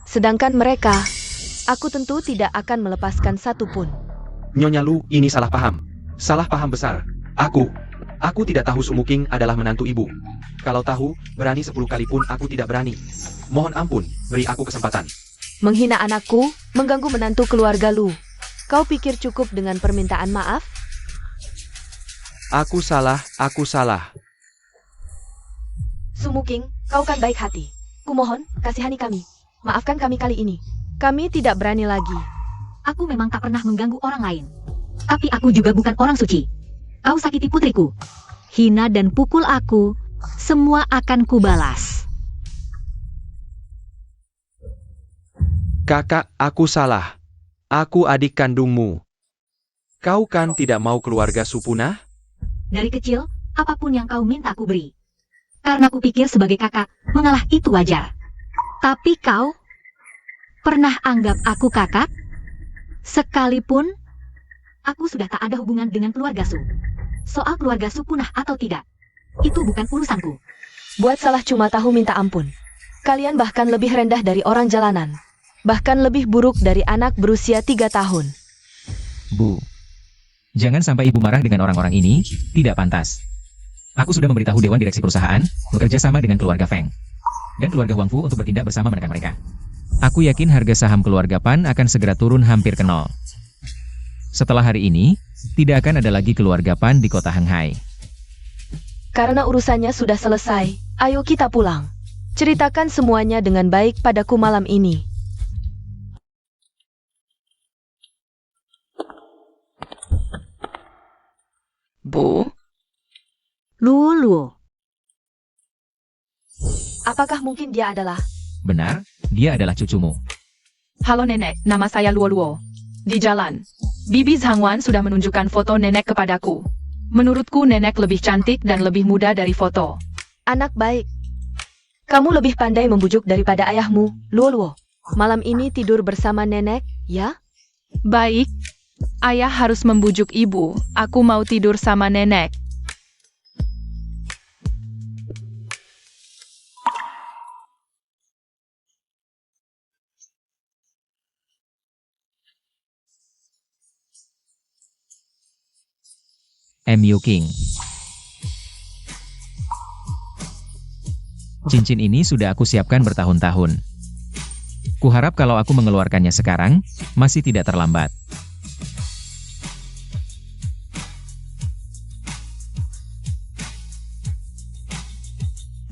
Sedangkan mereka, aku tentu tidak akan melepaskan satupun.
Nyonya Lu, ini salah paham. Salah paham besar. Aku tidak tahu Sumuking adalah menantu ibu. Kalau tahu, berani 10 kali pun aku tidak berani. Mohon ampun, beri aku kesempatan.
Menghina anakku, mengganggu menantu keluarga Lu. Kau pikir cukup dengan permintaan maaf?
Aku salah.
Sumuking, kau kan baik hati. Kumohon, kasihani kami. Maafkan kami kali ini. Kami tidak berani lagi.
Aku memang tak pernah mengganggu orang lain. Tapi aku juga bukan orang suci. Kau sakiti putriku. Hina dan pukul aku, semua akan kubalas.
Kakak, aku salah. Aku adik kandungmu. Kau kan tidak mau keluarga Supunah?
Dari kecil, apapun yang kau minta aku beri. Karena kupikir sebagai kakak, mengalah itu wajar. Tapi kau pernah anggap aku kakak? Sekalipun aku sudah tak ada hubungan dengan keluarga Su. Soal keluarga Su punah atau tidak, itu bukan urusanku.
Buat salah cuma tahu minta ampun. Kalian bahkan lebih rendah dari orang jalanan. Bahkan lebih buruk dari anak berusia 3 tahun.
Bu, jangan sampai ibu marah dengan orang-orang ini, tidak pantas. Aku sudah memberitahu Dewan Direksi Perusahaan, bekerja sama dengan keluarga Feng dan keluarga Huang Fu untuk bertindak bersama mereka. Aku yakin harga saham keluarga Pan akan segera turun hampir ke nol. Setelah hari ini, tidak akan ada lagi keluarga Pan di kota Hanghai.
Karena urusannya sudah selesai, ayo kita pulang. Ceritakan semuanya dengan baik padaku malam ini.
Bu,
Luo.
Apakah mungkin dia adalah...
Benar, dia adalah cucumu.
halo nenek, nama saya Luo Luo. Di jalan, Bibi Zhangwan sudah menunjukkan foto nenek kepadaku. Menurutku nenek lebih cantik dan lebih muda dari foto.
Anak baik. Kamu lebih pandai membujuk daripada ayahmu, Luo Luo. Malam ini tidur bersama nenek, ya?
Baik, ayah harus membujuk ibu. Aku mau tidur sama nenek.
M.U. King. Cincin ini sudah aku siapkan bertahun-tahun. Kuharap kalau aku mengeluarkannya sekarang, masih tidak terlambat.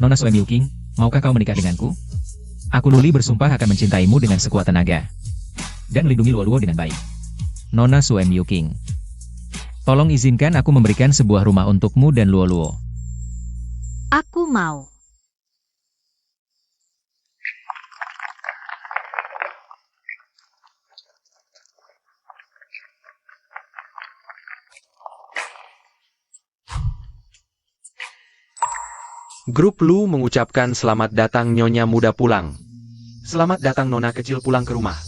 Nona Sue M.U. King, maukah kau menikah denganku? Aku Luli bersumpah akan mencintaimu dengan sekuat tenaga. Dan melindungi Luo Luo dengan baik. Nona Sue M.U. King. Tolong izinkan aku memberikan sebuah rumah untukmu dan Luo Luo.
Aku mau.
Grup Lu mengucapkan selamat datang Nyonya muda pulang. Selamat datang Nona kecil pulang ke rumah.